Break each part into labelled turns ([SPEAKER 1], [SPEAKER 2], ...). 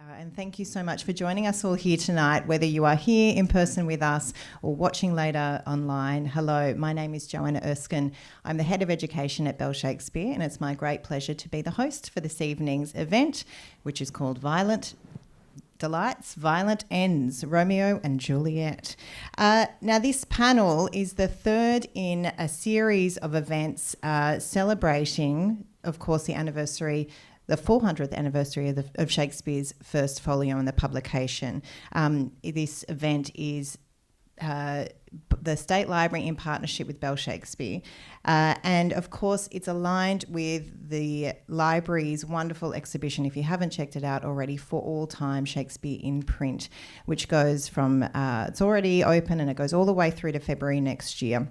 [SPEAKER 1] And thank you so much for joining us all here tonight, whether you are here in person with us or watching later online. Hello, my name is Joanna Erskine. I'm the Head of Education at Bell Shakespeare, and it's my great pleasure to be the host for this evening's event, which is called Violent Delights, Violent Ends, Romeo and Juliet. Now, this panel is the third in a series of events celebrating, of course, the 400th anniversary of Shakespeare's first folio and the publication. This event is the State Library in partnership with Bell Shakespeare. And of course, it's aligned with the library's wonderful exhibition, if you haven't checked it out already, For All Time Shakespeare in Print, which goes from, it's already open and it goes all the way through to February next year.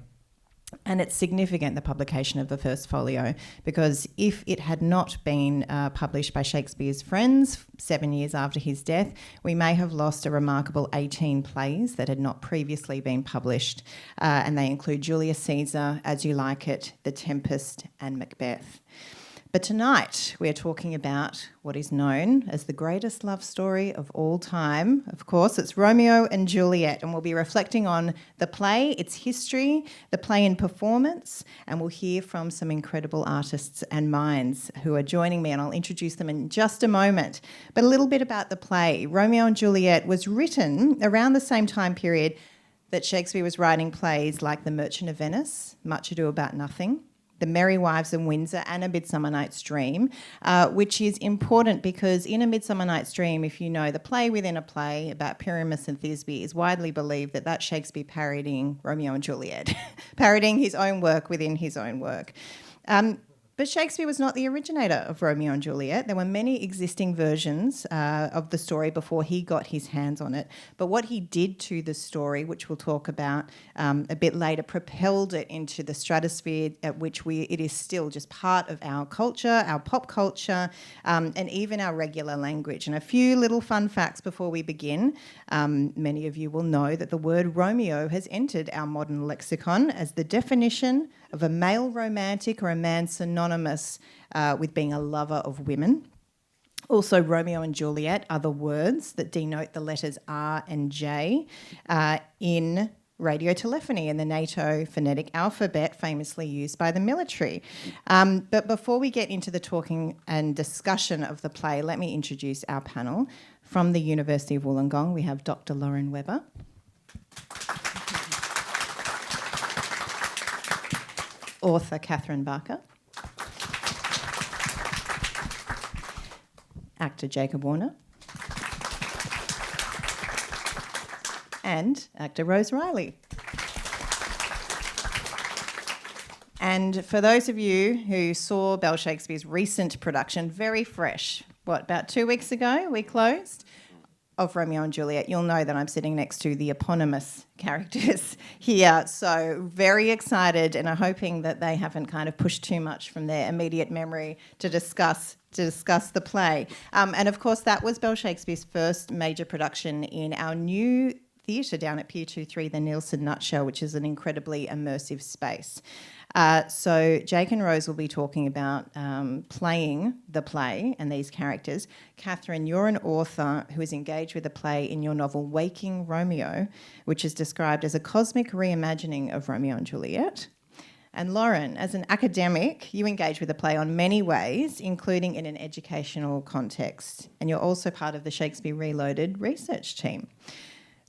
[SPEAKER 1] And it's significant, the publication of the first folio, because if it had not been published by Shakespeare's friends 7 years after his death, we may have lost a remarkable 18 plays that had not previously been published. And they include Julius Caesar, As You Like It, The Tempest, and Macbeth. But tonight we're talking about what is known as the greatest love story of all time. Of course, it's Romeo and Juliet, and we'll be reflecting on the play, its history, the play in performance, and we'll hear from some incredible artists and minds who are joining me, and I'll introduce them in just a moment. But a little bit about the play. Romeo and Juliet was written around the same time period that Shakespeare was writing plays like The Merchant of Venice, Much Ado About Nothing, The Merry Wives of Windsor, and A Midsummer Night's Dream, which is important because in A Midsummer Night's Dream, if you know, the play within a play about Pyramus and Thisbe is widely believed that that's Shakespeare parodying Romeo and Juliet, parodying his own work within his own work. But Shakespeare was not the originator of Romeo and Juliet. There were many existing versions of the story before he got his hands on it. But what he did to the story, which we'll talk about a bit later, propelled it into the stratosphere at which it is still just part of our culture, our pop culture, and even our regular language. And a few little fun facts before we begin. Many of you will know that the word Romeo has entered our modern lexicon as the definition of a male romantic or a man synonymous with being a lover of women. Also, Romeo and Juliet are the words that denote the letters R and J in radio telephony and the NATO phonetic alphabet famously used by the military. But before we get into the talking and discussion of the play, let me introduce our panel. From the University of Wollongong, we have Dr. Lauren Webber. Author Kathryn Barker, actor Jacob Warner, and actor Rose Riley. And for those of you who saw Bell Shakespeare's recent production, very fresh, about 2 weeks ago we closed, of Romeo and Juliet, you'll know that I'm sitting next to the eponymous characters here. So very excited and I'm hoping that they haven't kind of pushed too much from their immediate memory to discuss the play. And of course, that was Bell Shakespeare's first major production in our new theatre down at Pier 23, the Nielsen Nutshell, which is an incredibly immersive space. So Jake and Rose will be talking about playing the play and these characters. Kathryn, you're an author who is engaged with the play in your novel Waking Romeo, which is described as a cosmic reimagining of Romeo and Juliet. And Lauren, as an academic, you engage with the play on many ways, including in an educational context. And you're also part of the Shakespeare Reloaded research team.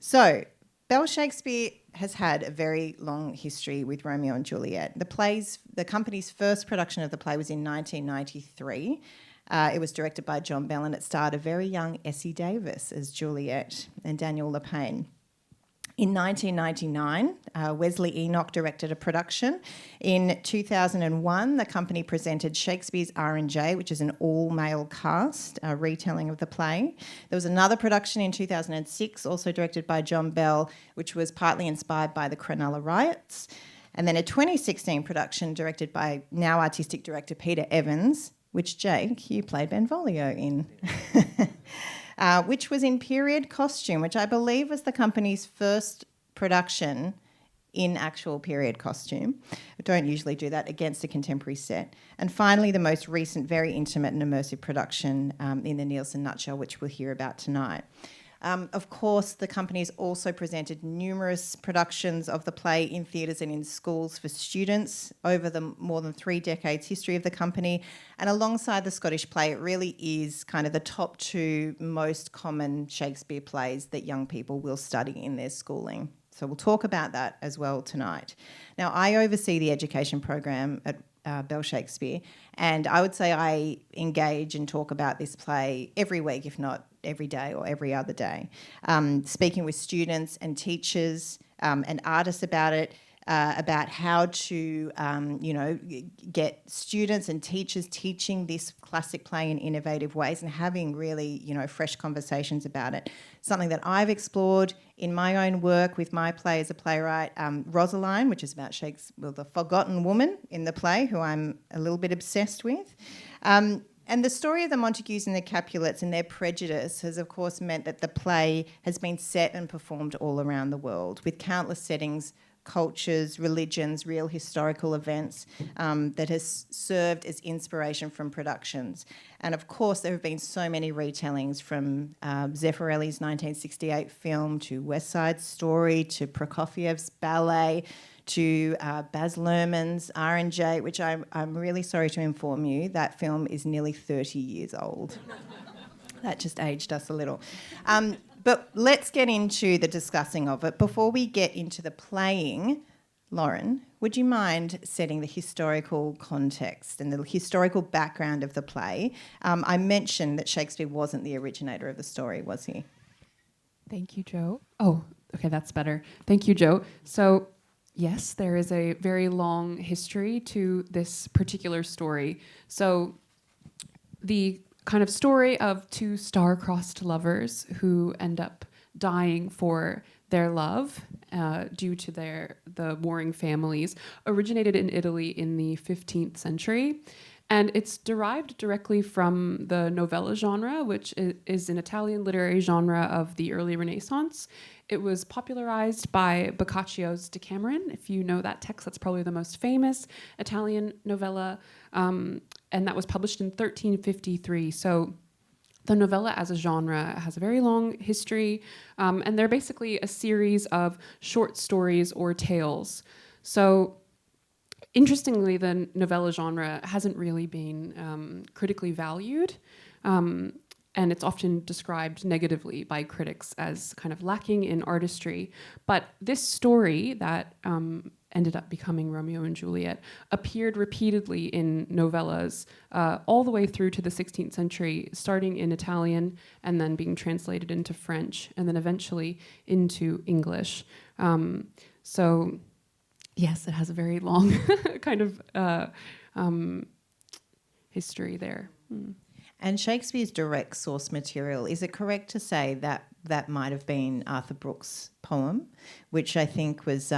[SPEAKER 1] So Bell Shakespeare has had a very long history with Romeo and Juliet. The company's first production of the play was in 1993. It was directed by John Bell and it starred a very young Essie Davis as Juliet and Daniel Lapine. In 1999, Wesley Enoch directed a production. In 2001, the company presented Shakespeare's R&J, which is an all-male cast, retelling of the play. There was another production in 2006, also directed by John Bell, which was partly inspired by the Cronulla riots. And then a 2016 production directed by now artistic director Peter Evans, which, Jake, you played Benvolio in. Which was in period costume, which I believe was the company's first production in actual period costume. I don't usually do that against a contemporary set. And finally, the most recent, very intimate and immersive production in the Nielsen Nutshell, which we'll hear about tonight. Of course, the company has also presented numerous productions of the play in theatres and in schools for students over the more than 3 decades history of the company. And alongside the Scottish play, it really is kind of the top 2 most common Shakespeare plays that young people will study in their schooling. So we'll talk about that as well tonight. Now, I oversee the education program at Bell Shakespeare, and I would say I engage and talk about this play every week, if not every day or every other day, speaking with students and teachers and artists about it, about how to, get students and teachers teaching this classic play in innovative ways and having really, fresh conversations about it. Something that I've explored in my own work with my play as a playwright, Rosaline, which is about Shakespeare, the forgotten woman in the play, who I'm a little bit obsessed with. And the story of the Montagues and the Capulets and their prejudice has, of course, meant that the play has been set and performed all around the world with countless settings, cultures, religions, real historical events that has served as inspiration from productions. And of course, there have been so many retellings from Zeffirelli's 1968 film to West Side Story to Prokofiev's ballet to Baz Luhrmann's R&J, which I'm really sorry to inform you, that film is nearly 30 years old. That just aged us a little. But let's get into the discussing of it. Before we get into the playing, Lauren, would you mind setting the historical context and the historical background of the play? I mentioned that Shakespeare wasn't the originator of the story, was he?
[SPEAKER 2] Thank you, Jo. Oh, okay, that's better. Thank you, Jo. So, yes, there is a very long history to this particular story. So, the kind of story of 2 star-crossed lovers who end up dying for their love due to the warring families originated in Italy in the 15th century. And it's derived directly from the novella genre, which is an Italian literary genre of the early Renaissance. It was popularized by Boccaccio's Decameron. If you know that text, that's probably the most famous Italian novella. And that was published in 1353. So the novella as a genre has a very long history, and they're basically a series of short stories or tales. So interestingly, the novella genre hasn't really been critically valued, and it's often described negatively by critics as kind of lacking in artistry. But this story that ended up becoming Romeo and Juliet appeared repeatedly in novellas all the way through to the 16th century, starting in Italian and then being translated into French and then eventually into English. So yes, it has a very long kind of history there.
[SPEAKER 1] And Shakespeare's direct source material, is it correct to say that that might have been Arthur Brooks' poem, which I think was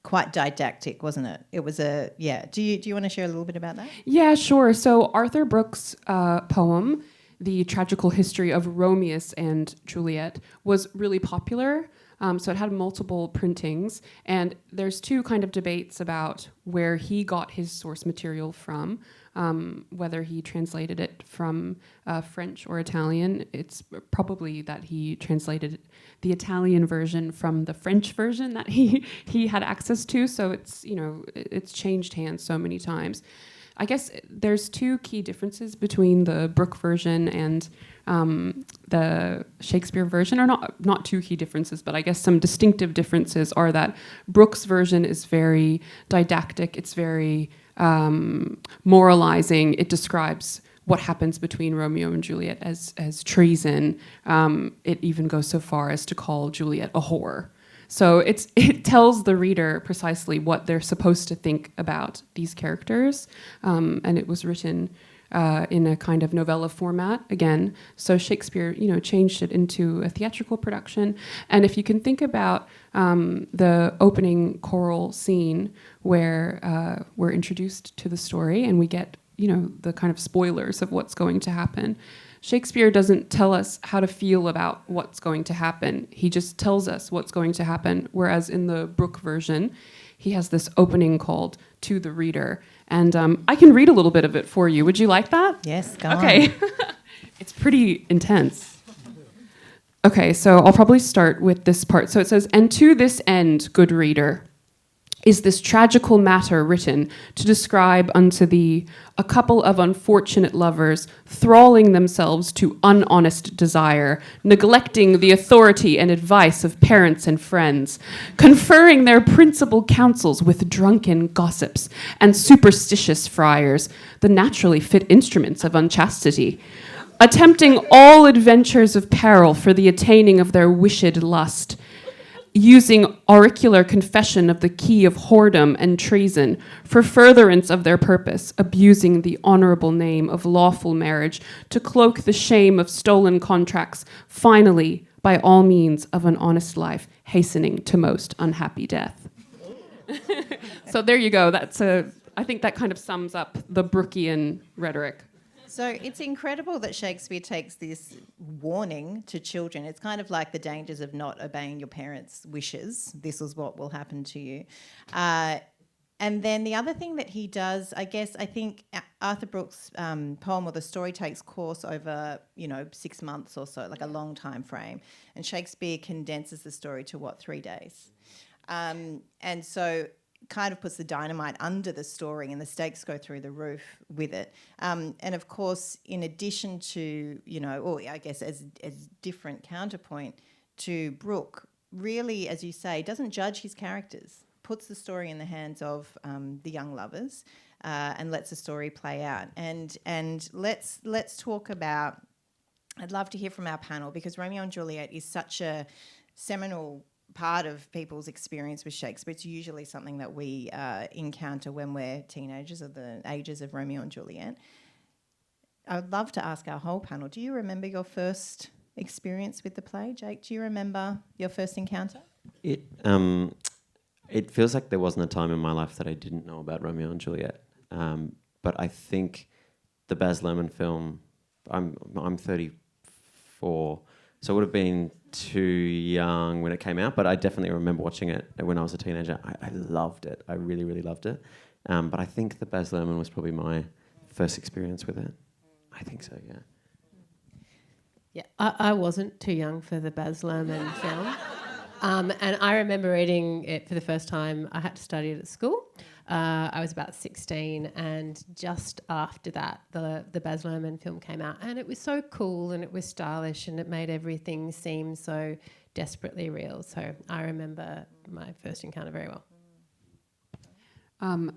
[SPEAKER 1] quite didactic, wasn't it? It was Do you want to share a little bit about that?
[SPEAKER 2] Yeah, sure. So Arthur Brooks' poem, The Tragical History of Romeo and Juliet, was really popular. So it had multiple printings, and there's 2 kind of debates about where he got his source material from, whether he translated it from French or Italian. It's probably that he translated the Italian version from the French version that he had access to. So it's changed hands so many times. I guess there's 2 key differences between the Brooke version and the Shakespeare version, or not 2 key differences, but I guess some distinctive differences are that Brooke's version is very didactic, it's very moralizing. It describes what happens between Romeo and Juliet as treason. It even goes so far as to call Juliet a whore. So it tells the reader precisely what they're supposed to think about these characters, and it was written in a kind of novella format again. So Shakespeare, changed it into a theatrical production. And if you can think about the opening choral scene where we're introduced to the story and we get the kind of spoilers of what's going to happen. Shakespeare doesn't tell us how to feel about what's going to happen. He just tells us what's going to happen, whereas in the Brooke version, he has this opening called To the Reader. And I can read a little bit of it for you. Would you like that?
[SPEAKER 1] Yes, go on.
[SPEAKER 2] Okay. It's pretty intense. Okay, so I'll probably start with this part. So it says, "And to this end, good reader, is this tragical matter written to describe unto thee a couple of unfortunate lovers thralling themselves to unhonest desire, neglecting the authority and advice of parents and friends, conferring their principal counsels with drunken gossips and superstitious friars, the naturally fit instruments of unchastity, attempting all adventures of peril for the attaining of their wished lust, using auricular confession of the key of whoredom and treason for furtherance of their purpose, abusing the honourable name of lawful marriage to cloak the shame of stolen contracts, finally, by all means of an honest life, hastening to most unhappy death." So there you go. I think that kind of sums up the Brookean rhetoric.
[SPEAKER 1] So it's incredible that Shakespeare takes this warning to children. It's kind of like the dangers of not obeying your parents' wishes. This is what will happen to you. And then the other thing that he does, I think Arthur Brooke's poem or the story takes course over, 6 months or so, like a long time frame. And Shakespeare condenses the story to, 3 days? And so kind of puts the dynamite under the story and the stakes go through the roof with it. And of course, in addition to, as different counterpoint to Brooke, really, as you say, doesn't judge his characters, puts the story in the hands of the young lovers and lets the story play out. And let's talk about, I'd love to hear from our panel, because Romeo and Juliet is such a seminal part of people's experience with Shakespeare. It's usually something that we encounter when we're teenagers, or the ages of Romeo and Juliet. I would love to ask our whole panel, do you remember your first experience with the play? Jake, do you remember your first encounter?
[SPEAKER 3] It feels like there wasn't a time in my life that I didn't know about Romeo and Juliet. But I think the Baz Luhrmann film, I'm 34, so it would have been too young when it came out, but I definitely remember watching it when I was a teenager. I loved it. I really, really loved it. But I think the Baz Luhrmann was probably my first experience with it. I think so, yeah.
[SPEAKER 4] Yeah, I wasn't too young for the Baz Luhrmann film. And I remember reading it for the first time. I had to study it at school. I was about 16, and just after that, the Baz Luhrmann film came out, and it was so cool and it was stylish and it made everything seem so desperately real. So I remember my first encounter very well.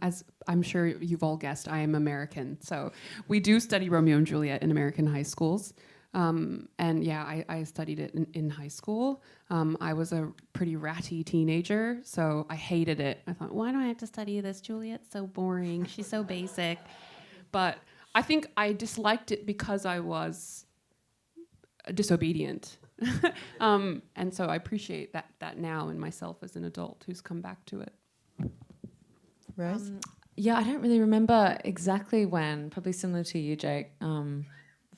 [SPEAKER 2] As I'm sure you've all guessed, I am American, so we do study Romeo and Juliet in American high schools. And yeah, I studied it in high school. I was a pretty ratty teenager, so I hated it. I thought, why do I have to study this? Juliet's so boring. She's so basic. But I think I disliked it because I was disobedient. And so I appreciate that now in myself as an adult who's come back to it.
[SPEAKER 1] Rose?
[SPEAKER 5] Yeah, I don't really remember exactly when, probably similar to you, Jake.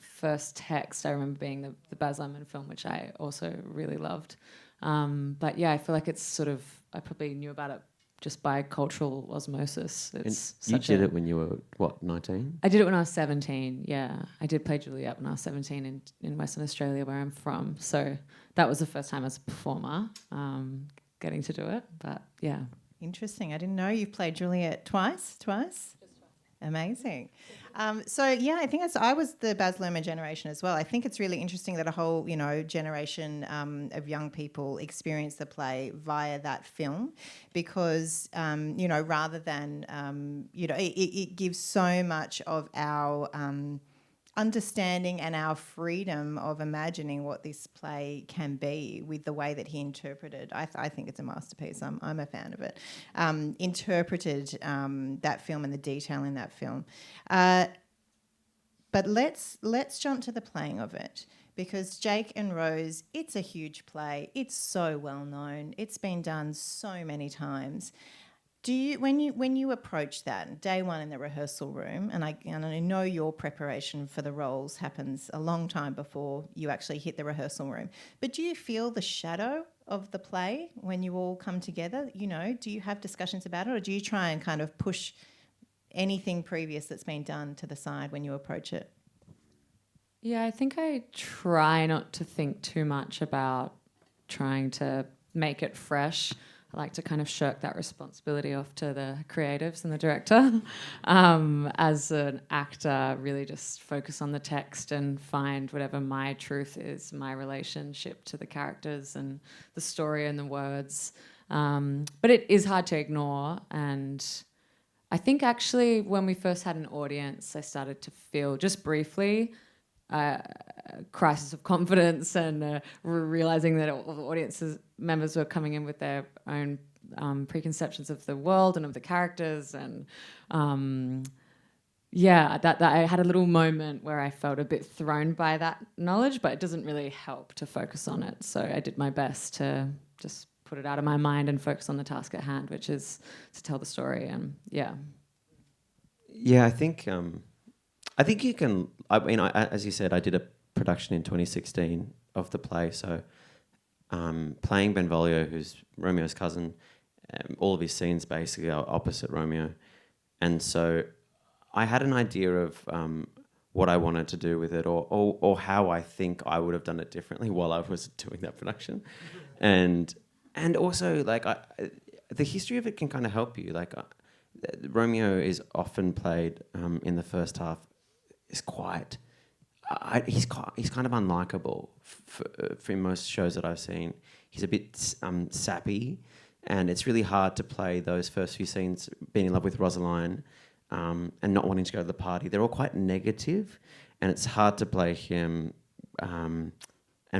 [SPEAKER 5] First text I remember being the Baz Luhrmann film, which I also really loved. But yeah, I feel like it's sort of, I probably knew about it just by cultural osmosis. It's
[SPEAKER 3] and you did it when you were, 19?
[SPEAKER 5] I did it when I was 17, yeah. I did play Juliet when I was 17 in Western Australia, where I'm from. So that was the first time as a performer getting to do it, but yeah.
[SPEAKER 1] Interesting. I didn't know you've played Juliet twice? Just twice. Amazing. So yeah, I think I was the Baz Luhrmann generation as well. I think it's really interesting that a whole, generation of young people experience the play via that film, because, rather than, it gives so much of our understanding and our freedom of imagining what this play can be with the way that he interpreted. I think it's a masterpiece. I'm a fan of it. Interpreted that film and the detail in that film. But let's jump to the playing of it, because Jake and Rose, it's a huge play. It's so well known. It's been done so many times. when you approach that day one in the rehearsal room, and I know your preparation for the roles happens a long time before you actually hit the rehearsal room, but do you feel the shadow of the play when you all come together? You know, do you have discussions about it, or do you try and kind of push anything previous that's been done to the side when you approach it?
[SPEAKER 5] Yeah, I think I try not to think too much about trying to make it fresh. I like to kind of shirk that responsibility off to the creatives and the director. As an actor, really just focus on the text and find whatever my truth is, my relationship to the characters and the story and the words. But it is hard to ignore. And I think actually when we first had an audience, I started to feel just briefly crisis of confidence and realizing that all the audience's members were coming in with their own preconceptions of the world and of the characters, and that I had a little moment where I felt a bit thrown by that knowledge, but it doesn't really help to focus on it. So I did my best to just put it out of my mind and focus on the task at hand, which is to tell the story. And
[SPEAKER 3] I think you can. I mean, as you said, I did a production in 2016 of the play. So playing Benvolio, who's Romeo's cousin, all of his scenes basically are opposite Romeo. And so I had an idea of what I wanted to do with it, or how I think I would have done it differently while I was doing that production. And also, like, the history of it can kind of help you. Like, Romeo is often played in the first half is quite... he's kind of unlikable for most shows that I've seen. He's a bit sappy, and it's really hard to play those first few scenes, being in love with Rosaline and not wanting to go to the party. They're all quite negative, and it's hard to play him and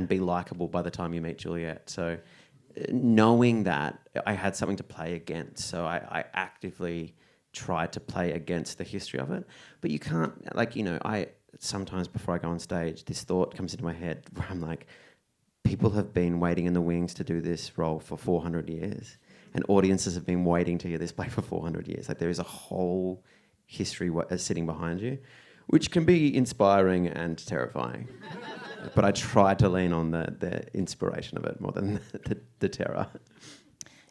[SPEAKER 3] be likeable by the time you meet Juliet. So knowing that, I had something to play against. So I actively tried to play against the history of it. But you can't, like, you know, sometimes before I go on stage, this thought comes into my head where I'm like, people have been waiting in the wings to do this role for 400 years, and audiences have been waiting to hear this play for 400 years. Like, there is a whole history sitting behind you, which can be inspiring and terrifying. But I try to lean on the inspiration of it more than the terror.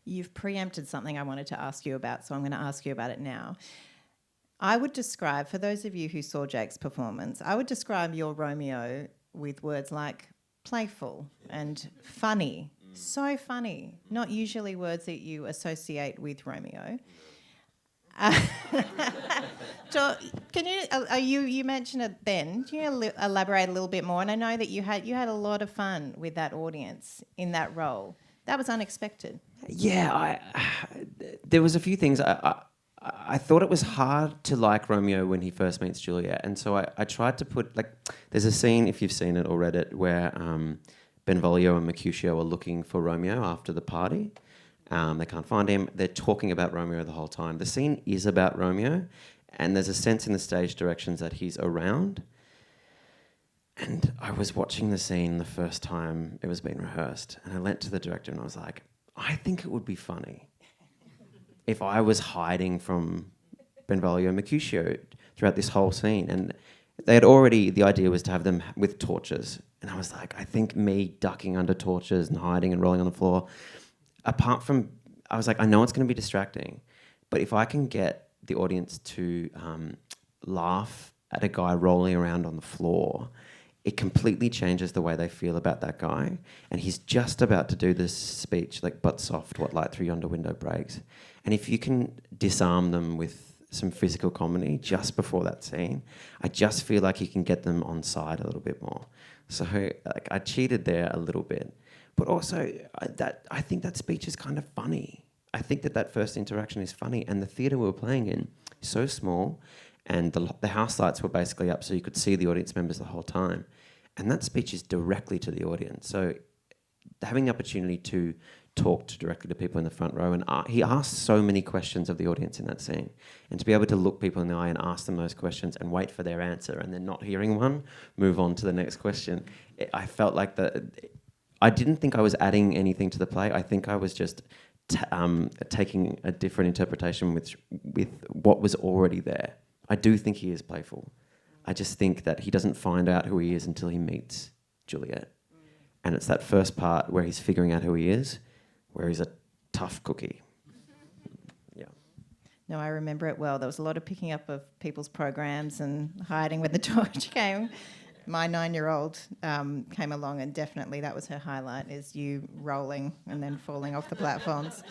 [SPEAKER 1] You've preempted something I wanted to ask you about, so I'm going to ask you about it now. I would describe, for those of you who saw Jake's performance, I would describe your Romeo with words like playful and funny. So funny. Not usually words that you associate with Romeo. Can you mentioned it then? Can you elaborate a little bit more? And I know that you had a lot of fun with that audience in that role. That was unexpected.
[SPEAKER 3] Yeah, there was a few things. I thought it was hard to like Romeo when he first meets Juliet, and so I tried to put, like, there's a scene, if you've seen it or read it, where Benvolio and Mercutio are looking for Romeo after the party. They can't find him. They're talking about Romeo the whole time. The scene is about Romeo, and there's a sense in the stage directions that he's around. And I was watching the scene the first time it was being rehearsed, and I went to the director and I was like, I think it would be funny if I was hiding from Benvolio and Mercutio throughout this whole scene. And the idea was to have them with torches. And I was like, I think me ducking under torches and hiding and rolling on the floor, I was like, I know it's going to be distracting, but if I can get the audience to laugh at a guy rolling around on the floor, it completely changes the way they feel about that guy. And he's just about to do this speech, like, but soft, what light through yonder window breaks. And if you can disarm them with some physical comedy just before that scene, I just feel like you can get them on side a little bit more. So, like, I cheated there a little bit. But also, I think that speech is kind of funny. I think that first interaction is funny. And the theatre we were playing in is so small, and the house lights were basically up so you could see the audience members the whole time. And that speech is directly to the audience. So having the opportunity to talk directly to people in the front row, and he asked so many questions of the audience in that scene, and to be able to look people in the eye and ask them those questions and wait for their answer, and then not hearing one, move on to the next question. I felt like I didn't think I was adding anything to the play. I think I was just taking a different interpretation with what was already there. I do think he is playful. I just think that he doesn't find out who he is until he meets Juliet. And it's that first part where he's figuring out who he is, where he's a tough cookie. Yeah.
[SPEAKER 1] No, I remember it well. There was a lot of picking up of people's programs and hiding when the torch came. My 9-year-old came along, and definitely that was her highlight, is you rolling and then falling off the platforms.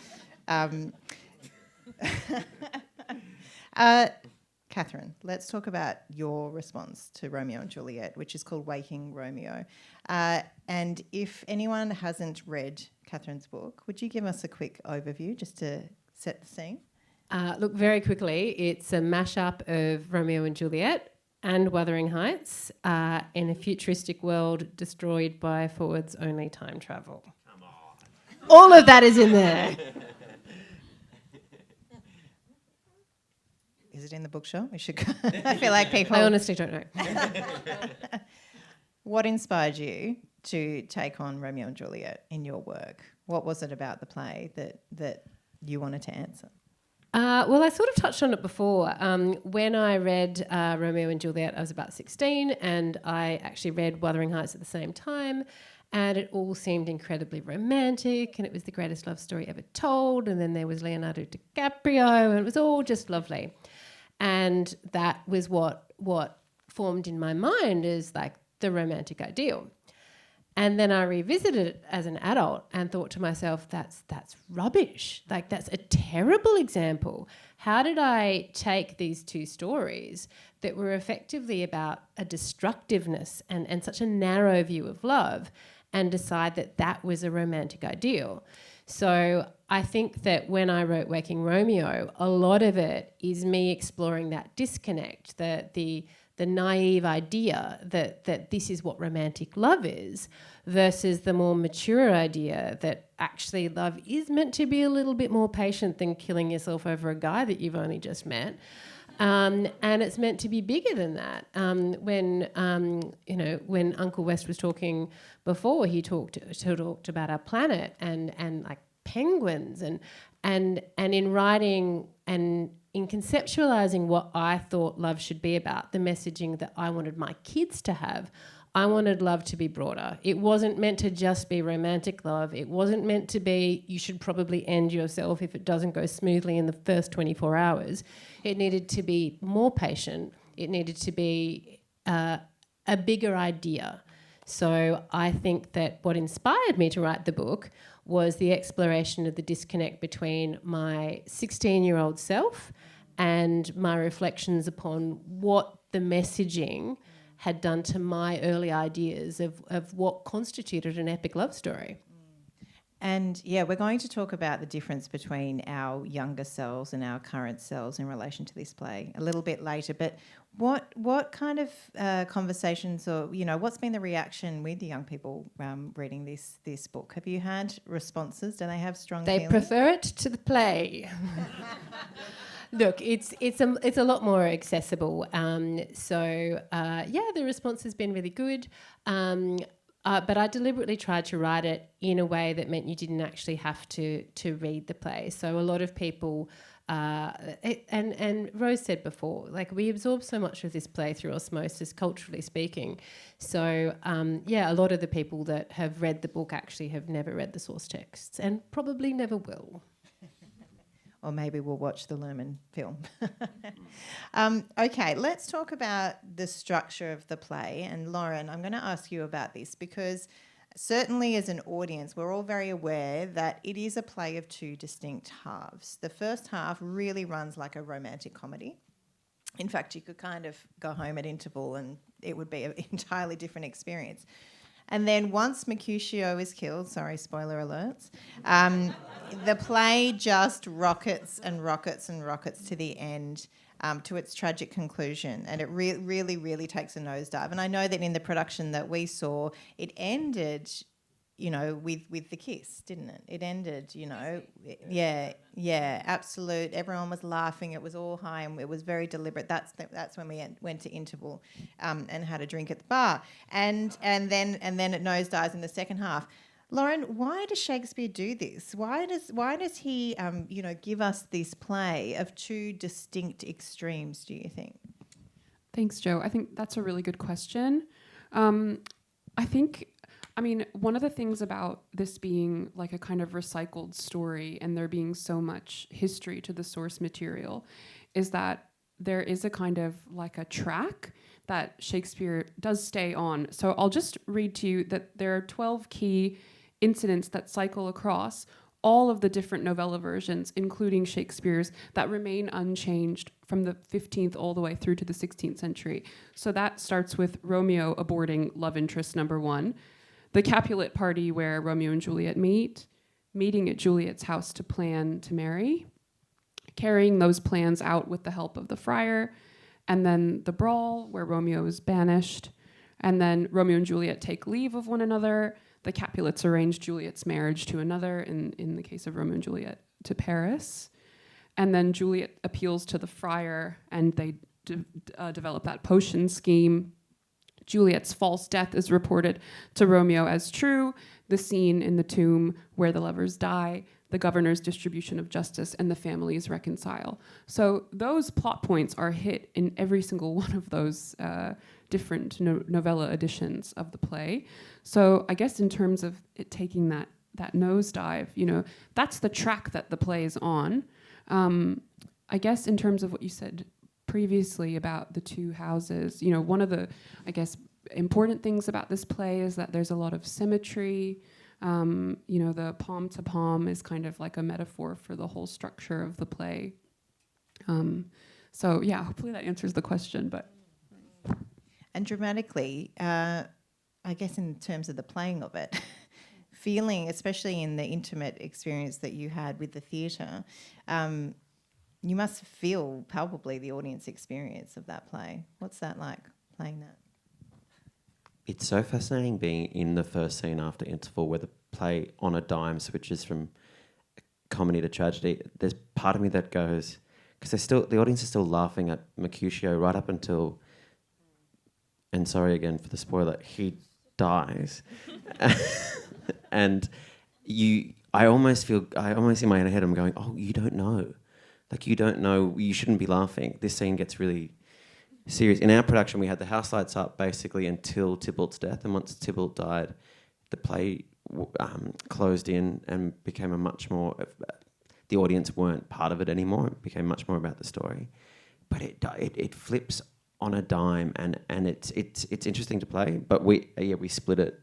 [SPEAKER 1] Kathryn, let's talk about your response to Romeo and Juliet, which is called Waking Romeo. And if anyone hasn't read Kathryn's book, would you give us a quick overview just to set the scene?
[SPEAKER 4] Look, very quickly, it's a mashup of Romeo and Juliet and Wuthering Heights in a futuristic world destroyed by forwards-only time travel. Come on. All of that is in there.
[SPEAKER 1] Is it in the bookshop? We should go. I feel like people...
[SPEAKER 4] I honestly don't know.
[SPEAKER 1] What inspired you to take on Romeo and Juliet in your work? What was it about the play that you wanted to answer?
[SPEAKER 4] Well, I sort of touched on it before. When I read Romeo and Juliet, I was about 16, and I actually read Wuthering Heights at the same time, and it all seemed incredibly romantic, and it was the greatest love story ever told, and then there was Leonardo DiCaprio, and it was all just lovely. And that was what formed in my mind as like the romantic ideal. And then I revisited it as an adult and thought to myself, that's rubbish. Like, that's a terrible example. How did I take these two stories that were effectively about a destructiveness and such a narrow view of love and decide that was a romantic ideal? So I think that when I wrote Waking Romeo, a lot of it is me exploring that disconnect, the naive idea that this is what romantic love is, versus the more mature idea that actually love is meant to be a little bit more patient than killing yourself over a guy that you've only just met. And it's meant to be bigger than that. When Uncle West was talking before, he talked about our planet and like penguins and in writing and in conceptualizing what I thought love should be about, the messaging that I wanted my kids to have, I wanted love to be broader. It wasn't meant to just be romantic love. It wasn't meant to be you should probably end yourself if it doesn't go smoothly in the first 24 hours. It needed to be more patient. It needed to be a bigger idea. So I think that what inspired me to write the book was the exploration of the disconnect between my 16-year-old self and my reflections upon what the messaging had done to my early ideas of what constituted an epic love story.
[SPEAKER 1] And yeah, we're going to talk about the difference between our younger selves and our current selves in relation to this play a little bit later. But what kind of conversations, or what's been the reaction with the young people reading this book? Have you had responses? Do they have strong
[SPEAKER 4] They
[SPEAKER 1] feelings?
[SPEAKER 4] prefer it to the play. Look, it's a lot more accessible. The response has been really good. But I deliberately tried to write it in a way that meant you didn't actually have to read the play. So a lot of people, and Rose said before, like, we absorb so much of this play through osmosis, culturally speaking. So a lot of the people that have read the book actually have never read the source texts and probably never will.
[SPEAKER 1] Or maybe we'll watch the Lerman film. Okay, let's talk about the structure of the play. And Lauren, I'm going to ask you about this because certainly as an audience, we're all very aware that it is a play of two distinct halves. The first half really runs like a romantic comedy. In fact, you could kind of go home at interval and it would be an entirely different experience. And then once Mercutio is killed, sorry, spoiler alerts, the play just rockets and rockets and rockets to the end, to its tragic conclusion. And it really takes a nosedive. And I know that in the production that we saw, it ended, with the kiss, didn't it? It ended, absolute. Everyone was laughing. It was all high and it was very deliberate. That's when we went to interval and had a drink at the bar. And then it nosedives in the second half. Lauren, why does Shakespeare do this? Why does he, give us this play of two distinct extremes, do you think?
[SPEAKER 2] Thanks, Joe. I think that's a really good question. One of the things about this being like a kind of recycled story and there being so much history to the source material is that there is a kind of like a track that Shakespeare does stay on. So I'll just read to you that there are 12 key incidents that cycle across all of the different novella versions, including Shakespeare's, that remain unchanged from the 15th all the way through to the 16th century. So that starts with Romeo aborting love interest number 1, the Capulet party where Romeo and Juliet meet, meeting at Juliet's house to plan to marry, carrying those plans out with the help of the friar, and then the brawl where Romeo is banished, and then Romeo and Juliet take leave of one another. The Capulets arrange Juliet's marriage to another, in the case of Romeo and Juliet, to Paris. And then Juliet appeals to the friar, and they develop that potion scheme. Juliet's false death is reported to Romeo as true, the scene in the tomb where the lovers die, the governor's distribution of justice, and the families reconcile. So those plot points are hit in every single one of those different novella editions of the play. So I guess in terms of it taking that nosedive, that's the track that the play is on. I guess in terms of what you said previously about the two houses, one of the, I guess, important things about this play is that there's a lot of symmetry. The palm to palm is kind of like a metaphor for the whole structure of the play. Hopefully that answers the question. But
[SPEAKER 1] and dramatically, I guess in terms of the playing of it, feeling, especially in the intimate experience that you had with the theatre, you must feel palpably the audience experience of that play. What's that like, playing that?
[SPEAKER 3] It's so fascinating being in the first scene after interval where the play on a dime switches from comedy to tragedy. There's part of me that goes, because the audience is still laughing at Mercutio right up until, and sorry again for the spoiler, he dies. And I almost in my head I'm going, oh, you don't know. Like, you don't know, you shouldn't be laughing. This scene gets really serious. In our production, we had the house lights up basically until Tybalt's death, and once Tybalt died, the play closed in and became a much more... the audience weren't part of it anymore. It became much more about the story. But it flips on a dime, and it's interesting to play. But we split it.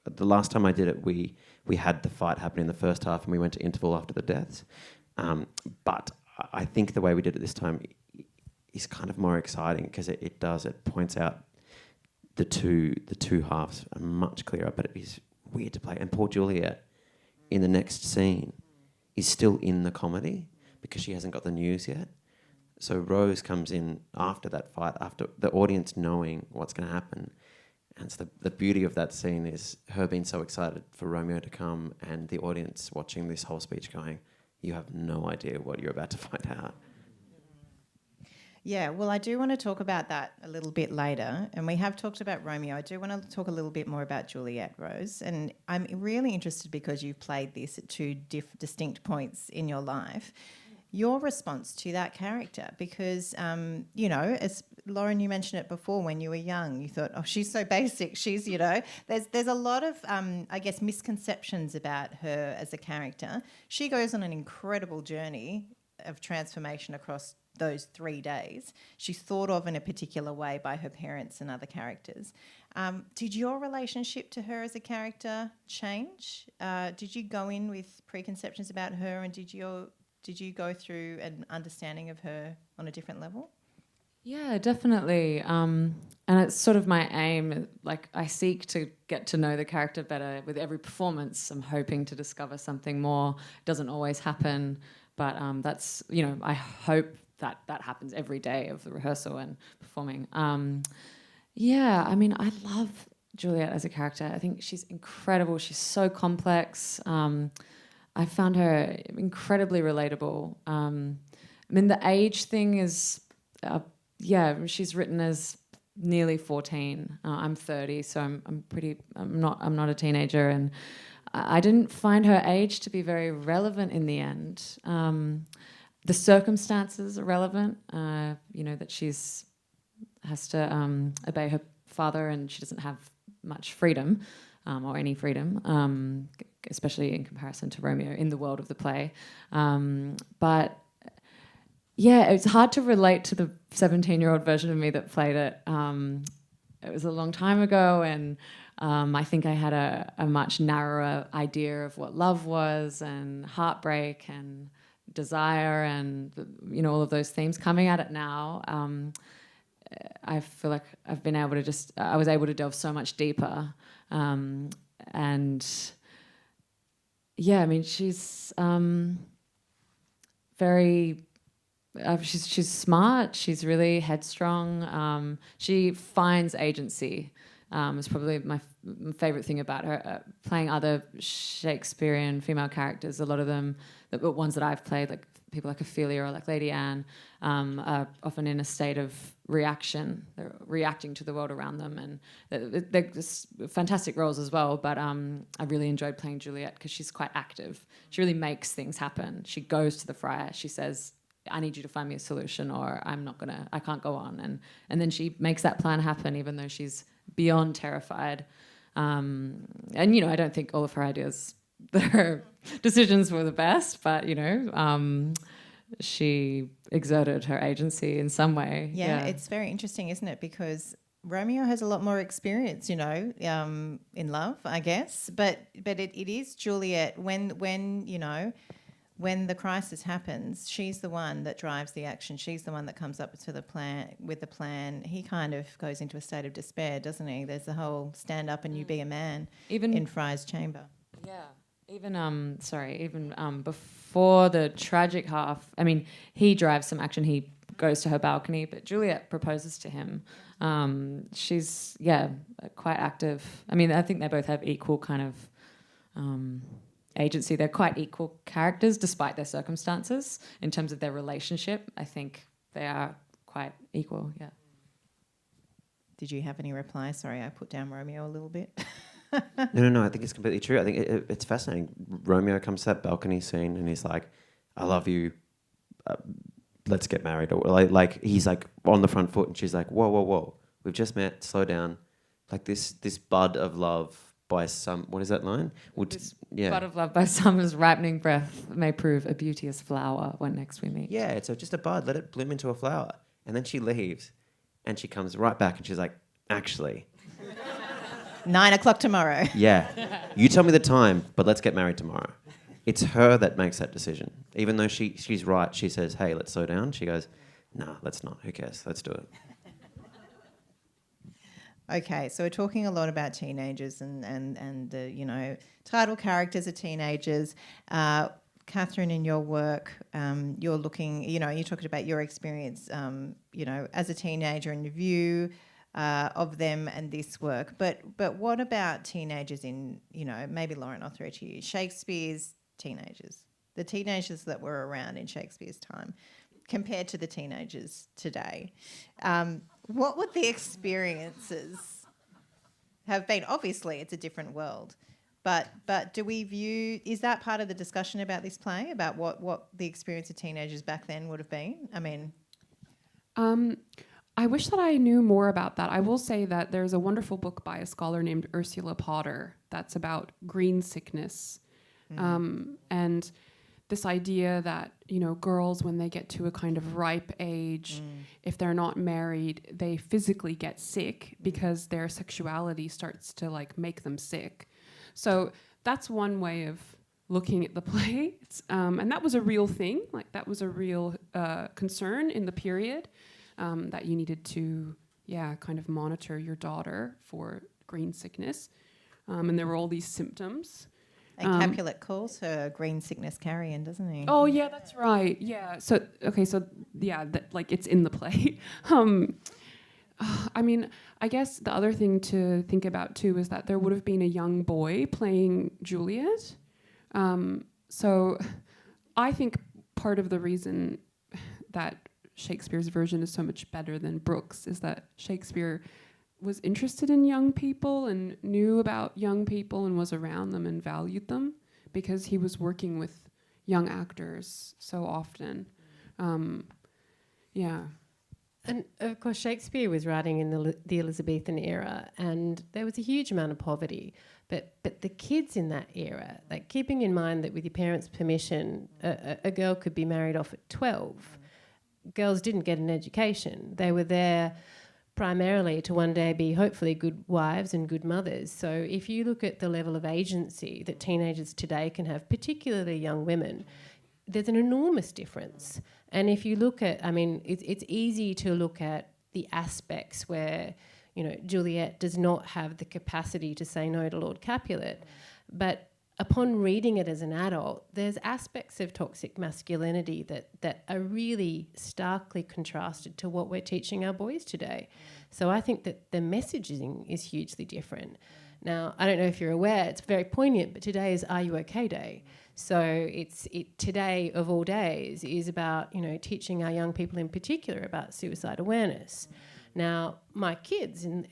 [SPEAKER 3] The last time I did it, we had the fight happen in the first half, and we went to interval after the deaths. But I think the way we did it this time is kind of more exciting because it points out the two halves are much clearer, but it is weird to play. And poor Juliet in the next scene is still in the comedy because she hasn't got the news yet. So Rose comes in after that fight, after the audience knowing what's going to happen. And so the beauty of that scene is her being so excited for Romeo to come and the audience watching this whole speech going, you have no idea what you're about to find out.
[SPEAKER 1] Yeah, well, I do want to talk about that a little bit later, and we have talked about Romeo. I do want to talk a little bit more about Juliet, Rose, and I'm really interested because you've played this at two distinct points in your life. Your response to that character, because, as Lauren, you mentioned it before, when you were young, you thought, oh, she's so basic. She's, there's a lot of, misconceptions about her as a character. She goes on an incredible journey of transformation across those 3 days. She's thought of in a particular way by her parents and other characters. Did your relationship to her as a character change? Did you go in with preconceptions about her, and did you go through an understanding of her on a different level?
[SPEAKER 5] Yeah, definitely. And it's sort of my aim. Like, I seek to get to know the character better with every performance. I'm hoping to discover something more. It doesn't always happen, but that's, I hope that happens every day of the rehearsal and performing. I love Juliet as a character. I think she's incredible. She's so complex. I found her incredibly relatable. The age thing is, she's written as nearly 14. I'm 30, so I'm not a teenager, and I didn't find her age to be very relevant in the end. The circumstances are relevant. That she's has to obey her father, and she doesn't have much freedom, or any freedom, especially in comparison to Romeo in the world of the play. But yeah, it's hard to relate to the 17-year-old version of me that played it. It was a long time ago, and I think I had a much narrower idea of what love was, and heartbreak, and desire, and all of those themes. Coming at it now, I feel like I've been able to I was able to delve so much deeper, and yeah, I mean, she's very. She's smart. She's really headstrong. She finds agency. It's probably my favorite thing about her. Playing other Shakespearean female characters, a lot of them, the ones that I've played, like people like Ophelia or like Lady Anne, are often in a state of reaction. They're reacting to the world around them, and they're just fantastic roles as well. But I really enjoyed playing Juliet because she's quite active. She really makes things happen. She goes to the friar. She says, I need you to find me a solution, or I can't go on. And then she makes that plan happen, even though she's beyond terrified. And, I don't think all of her ideas, her decisions were the best, but, she exerted her agency in some way.
[SPEAKER 1] Yeah, it's very interesting, isn't it? Because Romeo has a lot more experience, in love, I guess. But it is Juliet when the crisis happens, she's the one that drives the action. She's the one that comes up to the plan. He kind of goes into a state of despair, doesn't he? There's the whole stand up and you be a man in Fry's chamber.
[SPEAKER 5] Yeah. Even before the tragic half, I mean, he drives some action. He goes to her balcony, but Juliet proposes to him. She's quite active. I mean, I think they both have equal kind of agency. They're quite equal characters despite their circumstances. In terms of their relationship, I think they are quite equal. Yeah.
[SPEAKER 1] Did you have any reply? Sorry, I put down Romeo a little bit.
[SPEAKER 3] No. I think it's completely true. I think it's fascinating. Romeo comes to that balcony scene and he's like, "I love you. Let's get married." Or like he's like on the front foot, and she's like, "Whoa! We've just met. Slow down." Like this bud of love by some. What is that line?
[SPEAKER 5] Bud of love by summer's ripening breath may prove a beauteous flower when next we meet.
[SPEAKER 3] Yeah, it's just a bud. Let it bloom into a flower. And then she leaves, and she comes right back, and she's like, "Actually."
[SPEAKER 1] 9 o'clock tomorrow.
[SPEAKER 3] Yeah. You tell me the time, but let's get married tomorrow. It's her that makes that decision. Even though she's right, she says, "Hey, let's slow down." She goes, "Nah, let's not. Who cares? Let's do it."
[SPEAKER 1] Okay, so we're talking a lot about teenagers and the, title characters are teenagers. Kathryn, in your work, you're looking, you talked about your experience, as a teenager and your view of them and this work. But what about teenagers in, maybe Lauren, I'll throw it to you, Shakespeare's teenagers, the teenagers that were around in Shakespeare's time compared to the teenagers today. What would the experiences have been? Obviously, it's a different world. But do we view, is that part of the discussion about this play, about what the experience of teenagers back then would have been? I mean...
[SPEAKER 2] I wish that I knew more about that. I will say that there's a wonderful book by a scholar named Ursula Potter that's about green sickness. And this idea that, girls, when they get to a kind of ripe age, if they're not married, they physically get sick because their sexuality starts to make them sick. So that's one way of looking at the play. And that was a real thing. That was a real concern in the period, that you needed to, kind of monitor your daughter for green sickness. And there were all these symptoms.
[SPEAKER 1] And Capulet calls her green sickness carrion, doesn't he?
[SPEAKER 2] Oh, yeah, that's right. Yeah. So it's in the play. I mean, I guess the other thing to think about too is that there would have been a young boy playing Juliet. So I think part of the reason that Shakespeare's version is so much better than Brooks is that Shakespeare was interested in young people and knew about young people and was around them and valued them, because he was working with young actors so often. Yeah.
[SPEAKER 4] And of course, Shakespeare was writing in the Elizabethan era, and there was a huge amount of poverty. But the kids in that era, like keeping in mind that with your parents' permission, a girl could be married off at 12. Girls didn't get an education. They were there primarily to one day be hopefully good wives and good mothers. So if you look at the level of agency that teenagers today can have, particularly young women, there's an enormous difference. And if you look at, I mean, it's easy to look at the aspects where, you know, Juliet does not have the capacity to say no to Lord Capulet, but upon reading it as an adult, there's aspects of toxic masculinity that are really starkly contrasted to what we're teaching our boys today. So I think that the messaging is hugely different. Now, I don't know if you're aware, it's very poignant, but today is Are You OK Day. So today of all days is about, you know, teaching our young people in particular about suicide awareness. Now, my kids in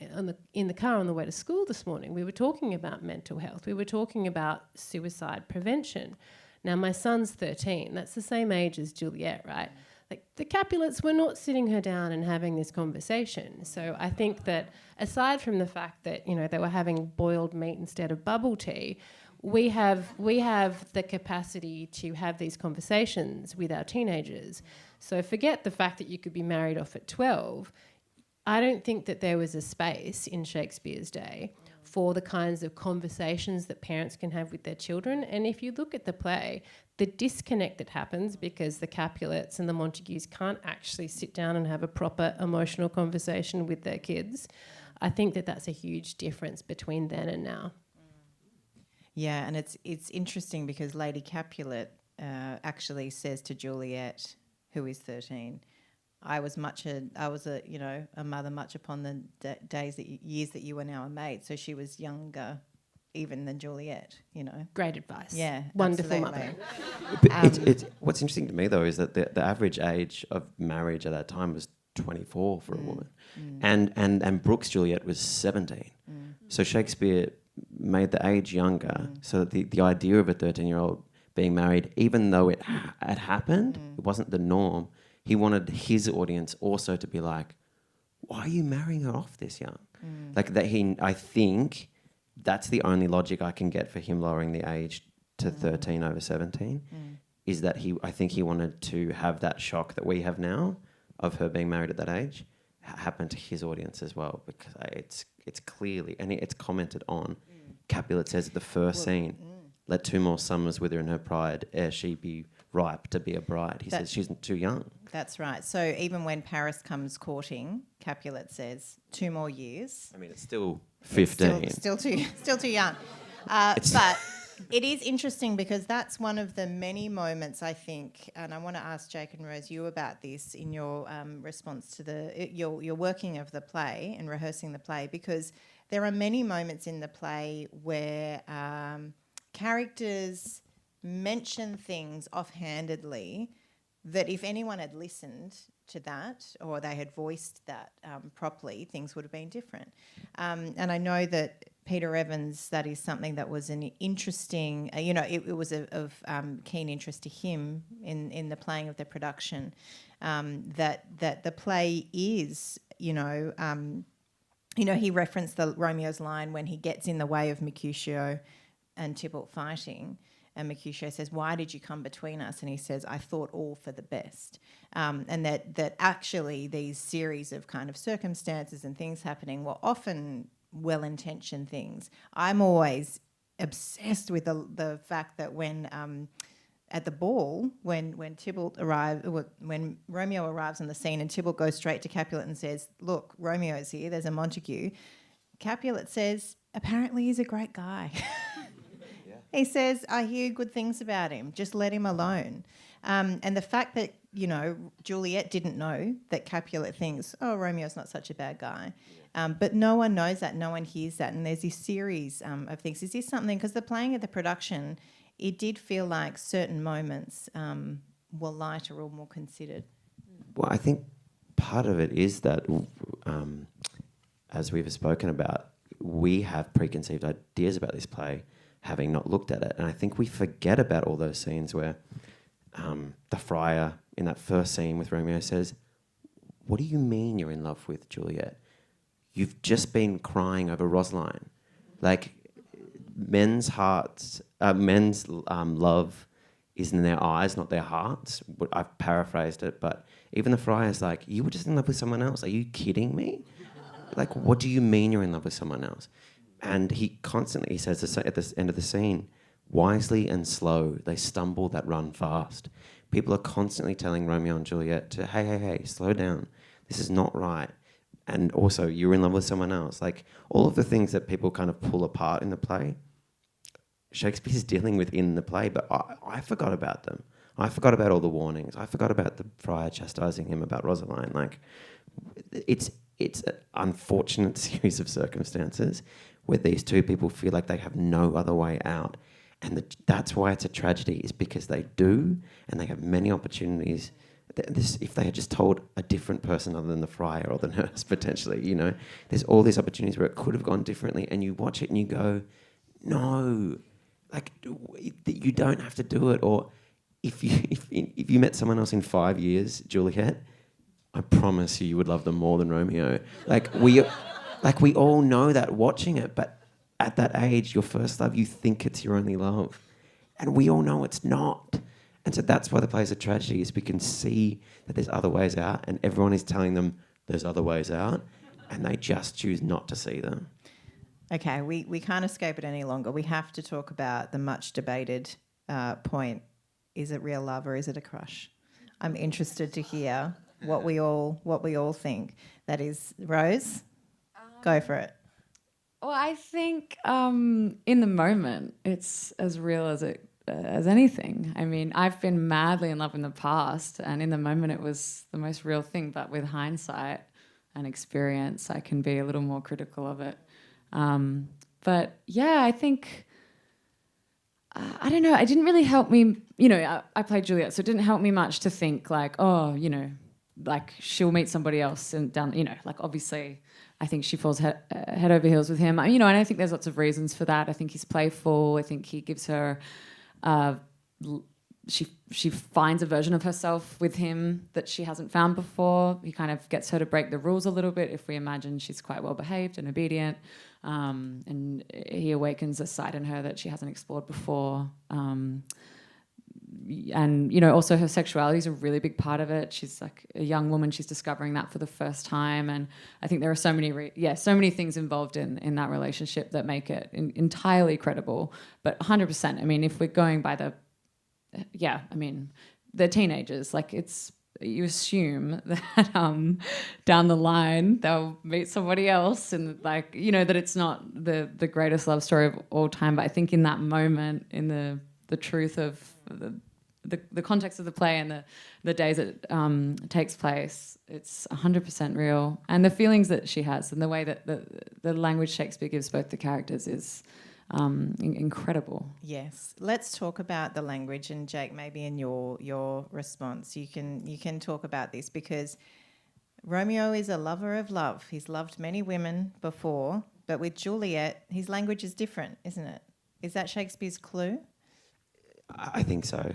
[SPEAKER 4] the car on the way to school this morning, we were talking about mental health. We were talking about suicide prevention. Now, my son's 13. That's the same age as Juliet, right? Like, the Capulets were not sitting her down and having this conversation. So I think that aside from the fact that, you know, they were having boiled meat instead of bubble tea, we have the capacity to have these conversations with our teenagers. So forget the fact that you could be married off at 12. I don't think that there was a space in Shakespeare's day for the kinds of conversations that parents can have with their children. And if you look at the play, the disconnect that happens because the Capulets and the Montagues can't actually sit down and have a proper emotional conversation with their kids, I think that that's a huge difference between then and now.
[SPEAKER 1] Yeah, and it's interesting because Lady Capulet actually says to Juliet, who is 13, I was a you know, a mother much upon the years that you were now a maid. So she was younger even than Juliet, you know.
[SPEAKER 4] Great advice.
[SPEAKER 1] Yeah,
[SPEAKER 4] wonderful
[SPEAKER 1] absolutely.
[SPEAKER 4] mother.
[SPEAKER 3] It's what's interesting to me though is that the average age of marriage at that time was 24 for a woman, and Brooke's Juliet was 17. So Shakespeare made the age younger, so that the idea of a 13-year-old being married, even though it had happened, it wasn't the norm. He wanted his audience also to be like, why are you marrying her off this young? Like that I think that's the only logic I can get for him lowering the age to 13 over 17, is that I think he wanted to have that shock that we have now of her being married at that age happen to his audience as well, because it's clearly, and it's commented on. Capulet says at the first scene, let 2 more summers wither in her pride ere she be ripe to be a bride. He says she's too young.
[SPEAKER 1] That's right. So even when Paris comes courting, Capulet says 2 more years.
[SPEAKER 3] I mean, it's still 15.
[SPEAKER 1] Still too young. But it is interesting because that's one of the many moments, I think, and I want to ask Jake and Rose you about this in your response to your working of the play and rehearsing the play, because there are many moments in the play where characters mention things offhandedly that if anyone had listened to that or they had voiced that properly, things would have been different. And I know that Peter Evans, that is something that was an interesting, it was of keen interest to him in the playing of the production, that the play is, he referenced the Romeo's line when he gets in the way of Mercutio and Tybalt fighting, and Mercutio says, why did you come between us? And he says, I thought all for the best. And that actually these series of kind of circumstances and things happening were often well-intentioned things. I'm always obsessed with the fact that when at the ball, when Romeo arrives on the scene and Tybalt goes straight to Capulet and says, look, Romeo's here, there's a Montague. Capulet says, apparently he's a great guy. He says, I hear good things about him, just let him alone. And the fact that, Juliet didn't know that Capulet thinks, oh, Romeo's not such a bad guy. But no one knows that, no one hears that. And there's this series of things. Is this something, because the playing of the production, it did feel like certain moments were lighter or more considered.
[SPEAKER 3] Well, I think part of it is that as we've spoken about, we have preconceived ideas about this play, having not looked at it. And I think we forget about all those scenes where the friar in that first scene with Romeo says, "What do you mean you're in love with Juliet? You've just been crying over Rosaline." Like, men's hearts, men's love is in their eyes, not their hearts. I've paraphrased it, but even the friar's like, "You were just in love with someone else. Are you kidding me? Like, what do you mean you're in love with someone else?" And he constantly says at the end of the scene, "Wisely and slow, they stumble that run fast." People are constantly telling Romeo and Juliet to, hey, slow down. This is not right. And also, you're in love with someone else. Like, all of the things that people kind of pull apart in the play, Shakespeare's dealing with in the play, but I forgot about them. I forgot about all the warnings. I forgot about the friar chastising him about Rosaline. Like, it's an unfortunate series of circumstances where these two people feel like they have no other way out. And that's why it's a tragedy, is because they do, and they have many opportunities. If they had just told a different person other than the friar or the nurse, potentially, you know, there's all these opportunities where it could have gone differently, and you watch it and you go, no, like, you don't have to do it. Or if you met someone else in 5 years, Juliet, I promise you would love them more than Romeo. Like we all know that watching it, but at that age, your first love, you think it's your only love. And we all know it's not. And so that's why the play's a tragedy, is we can see that there's other ways out, and everyone is telling them there's other ways out, and they just choose not to see them.
[SPEAKER 1] Okay, we can't escape it any longer. We have to talk about the much debated point. Is it real love or is it a crush? I'm interested to hear what we all think. That is, Rose, go for it.
[SPEAKER 5] Well, I think in the moment it's as real as anything. I mean, I've been madly in love in the past, and in the moment it was the most real thing. But with hindsight and experience, I can be a little more critical of it. But yeah, I think I don't know. It didn't really help me. You know, I played Juliet, so it didn't help me much to think like, oh, you know, like she'll meet somebody else and down. You know, like obviously. I think she falls head over heels with him. You know, and I think there's lots of reasons for that. I think he's playful. I think he gives her... she finds a version of herself with him that she hasn't found before. He kind of gets her to break the rules a little bit if we imagine she's quite well behaved and obedient. And he awakens a side in her that she hasn't explored before. And, you know, also her sexuality is a really big part of it. She's like a young woman. She's discovering that for the first time. And I think there are so many things involved in that relationship that make it entirely credible. But 100%, I mean, if we're going by they're teenagers. Like, you assume that down the line they'll meet somebody else, and like, you know, that it's not the greatest love story of all time. But I think in that moment, in the truth of the context of the play and the days it takes place, it's 100% real. And the feelings that she has and the way that the language Shakespeare gives both the characters is incredible.
[SPEAKER 1] Yes. Let's talk about the language, and Jake, maybe in your response, you can talk about this, because Romeo is a lover of love. He's loved many women before, but with Juliet, his language is different, isn't it? Is that Shakespeare's clue?
[SPEAKER 3] I think so.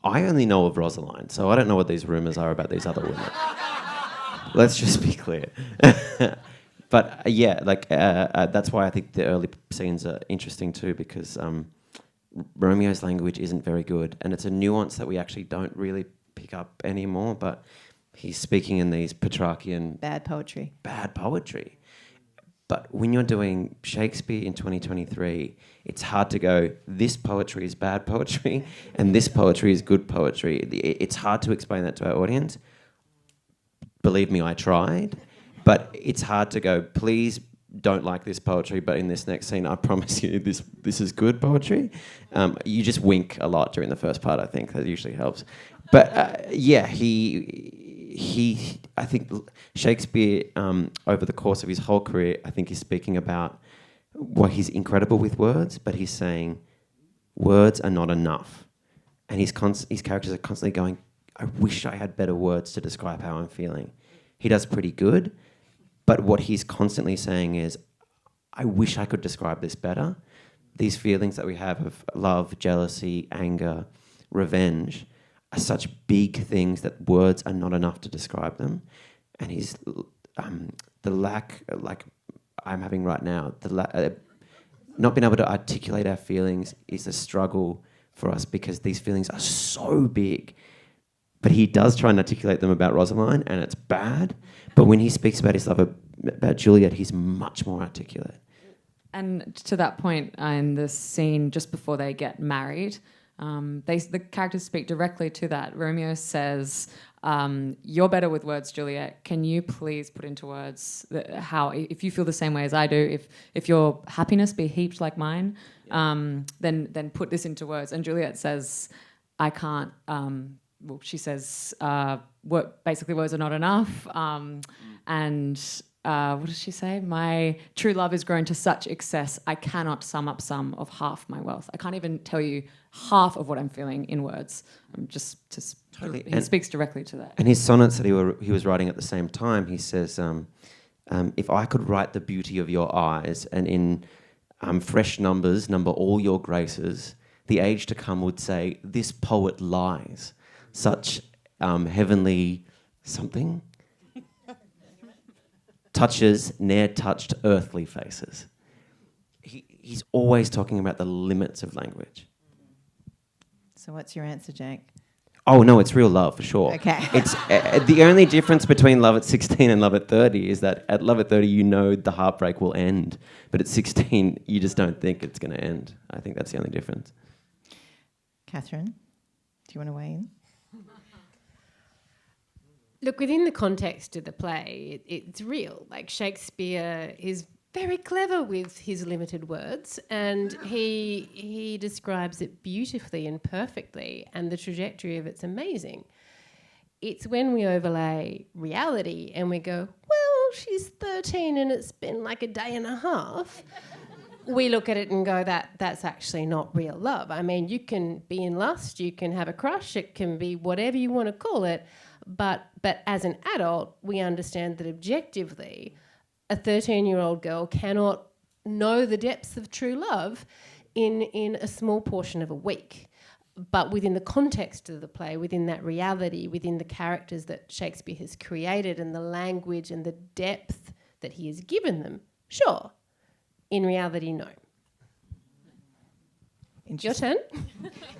[SPEAKER 3] I only know of Rosaline, so I don't know what these rumours are about these other women. Let's just be clear. But that's why I think the early scenes are interesting too, because Romeo's language isn't very good, and it's a nuance that we actually don't really pick up anymore, but he's speaking in these Petrarchian...
[SPEAKER 1] Bad poetry.
[SPEAKER 3] But when you're doing Shakespeare in 2023, it's hard to go, this poetry is bad poetry and this poetry is good poetry. It's hard to explain that to our audience. Believe me, I tried. But it's hard to go, please don't like this poetry, but in this next scene, I promise you this is good poetry. You just wink a lot during the first part, I think. That usually helps. But I think Shakespeare, over the course of his whole career, I think he's speaking about, well, he's incredible with words, but he's saying words are not enough. And his characters are constantly going, I wish I had better words to describe how I'm feeling. He does pretty good, But what he's constantly saying is, I wish I could describe this better. These feelings that we have of love, jealousy, anger, revenge are such big things that words are not enough to describe them. And he's the lack, like I'm having right now, not being able to articulate our feelings is a struggle for us because these feelings are so big. But he does try and articulate them about Rosaline, and it's bad. But when he speaks about his love about Juliet, he's much more articulate.
[SPEAKER 5] And to that point, in the scene just before they get married, the characters speak directly to that. Romeo says, "You're better with words, Juliet. Can you please put into words how, if you feel the same way as I do, if your happiness be heaped like mine, then put this into words." And Juliet says, "I can't." Well, she says, basically words are not enough. And what does she say? "My true love is grown to such excess, I cannot sum up some of half my wealth." I can't even tell you half of what I'm feeling in words.
[SPEAKER 3] Totally.
[SPEAKER 5] He speaks directly to that.
[SPEAKER 3] And his sonnets that he was writing at the same time, he says, if I could write the beauty of your eyes and in fresh numbers number all your graces, the age to come would say, this poet lies. Such heavenly something touches ne'er touched earthly faces. He's always talking about the limits of language.
[SPEAKER 1] So what's your answer, Jake?
[SPEAKER 3] Oh, no, it's real love, for sure.
[SPEAKER 1] Okay.
[SPEAKER 3] It's the only difference between love at 16 and love at 30 is that at love at 30, you know the heartbreak will end. But at 16, you just don't think it's going to end. I think that's the only difference.
[SPEAKER 1] Kathryn, do you want to weigh in?
[SPEAKER 4] Look, within the context of the play, it's real. Like, Shakespeare is very clever with his limited words, and he describes it beautifully and perfectly, and the trajectory of it's amazing. It's when we overlay reality and we go, well, she's 13 and it's been like a day and a half. We look at it and go, that's actually not real love. I mean, you can be in lust, you can have a crush, it can be whatever you want to call it, but as an adult, we understand that objectively, a 13-year-old girl cannot know the depths of true love in a small portion of a week. But within the context of the play, within that reality, within the characters that Shakespeare has created and the language and the depth that he has given them, sure. In reality, no. Your turn.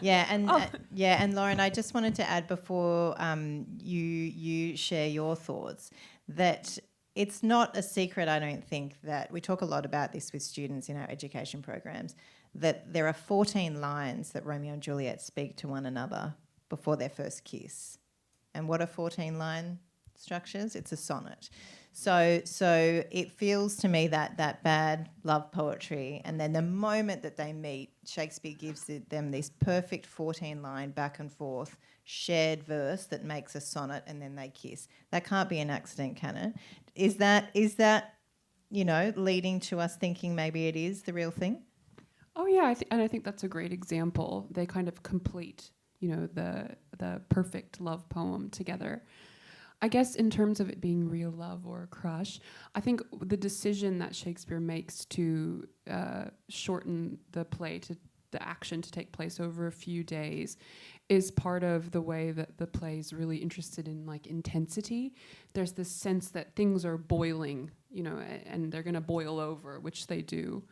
[SPEAKER 1] And Lauren, I just wanted to add before you share your thoughts that it's not a secret, I don't think, that we talk a lot about this with students in our education programs, that there are 14 lines that Romeo and Juliet speak to one another before their first kiss. And what are 14-line structures? It's a sonnet. So it feels to me that bad love poetry, and then the moment that they meet, Shakespeare gives them this perfect 14-line back and forth shared verse that makes a sonnet, and then they kiss. That can't be an accident, can it? Is that leading to us thinking maybe it is the real thing?
[SPEAKER 2] Oh yeah, I think that's a great example. They kind of complete, the perfect love poem together. I guess in terms of it being real love or a crush, I think the decision that Shakespeare makes to shorten the play, to the action to take place over a few days, is part of the way that the play is really interested in intensity. There's this sense that things are boiling, and they're going to boil over, which they do.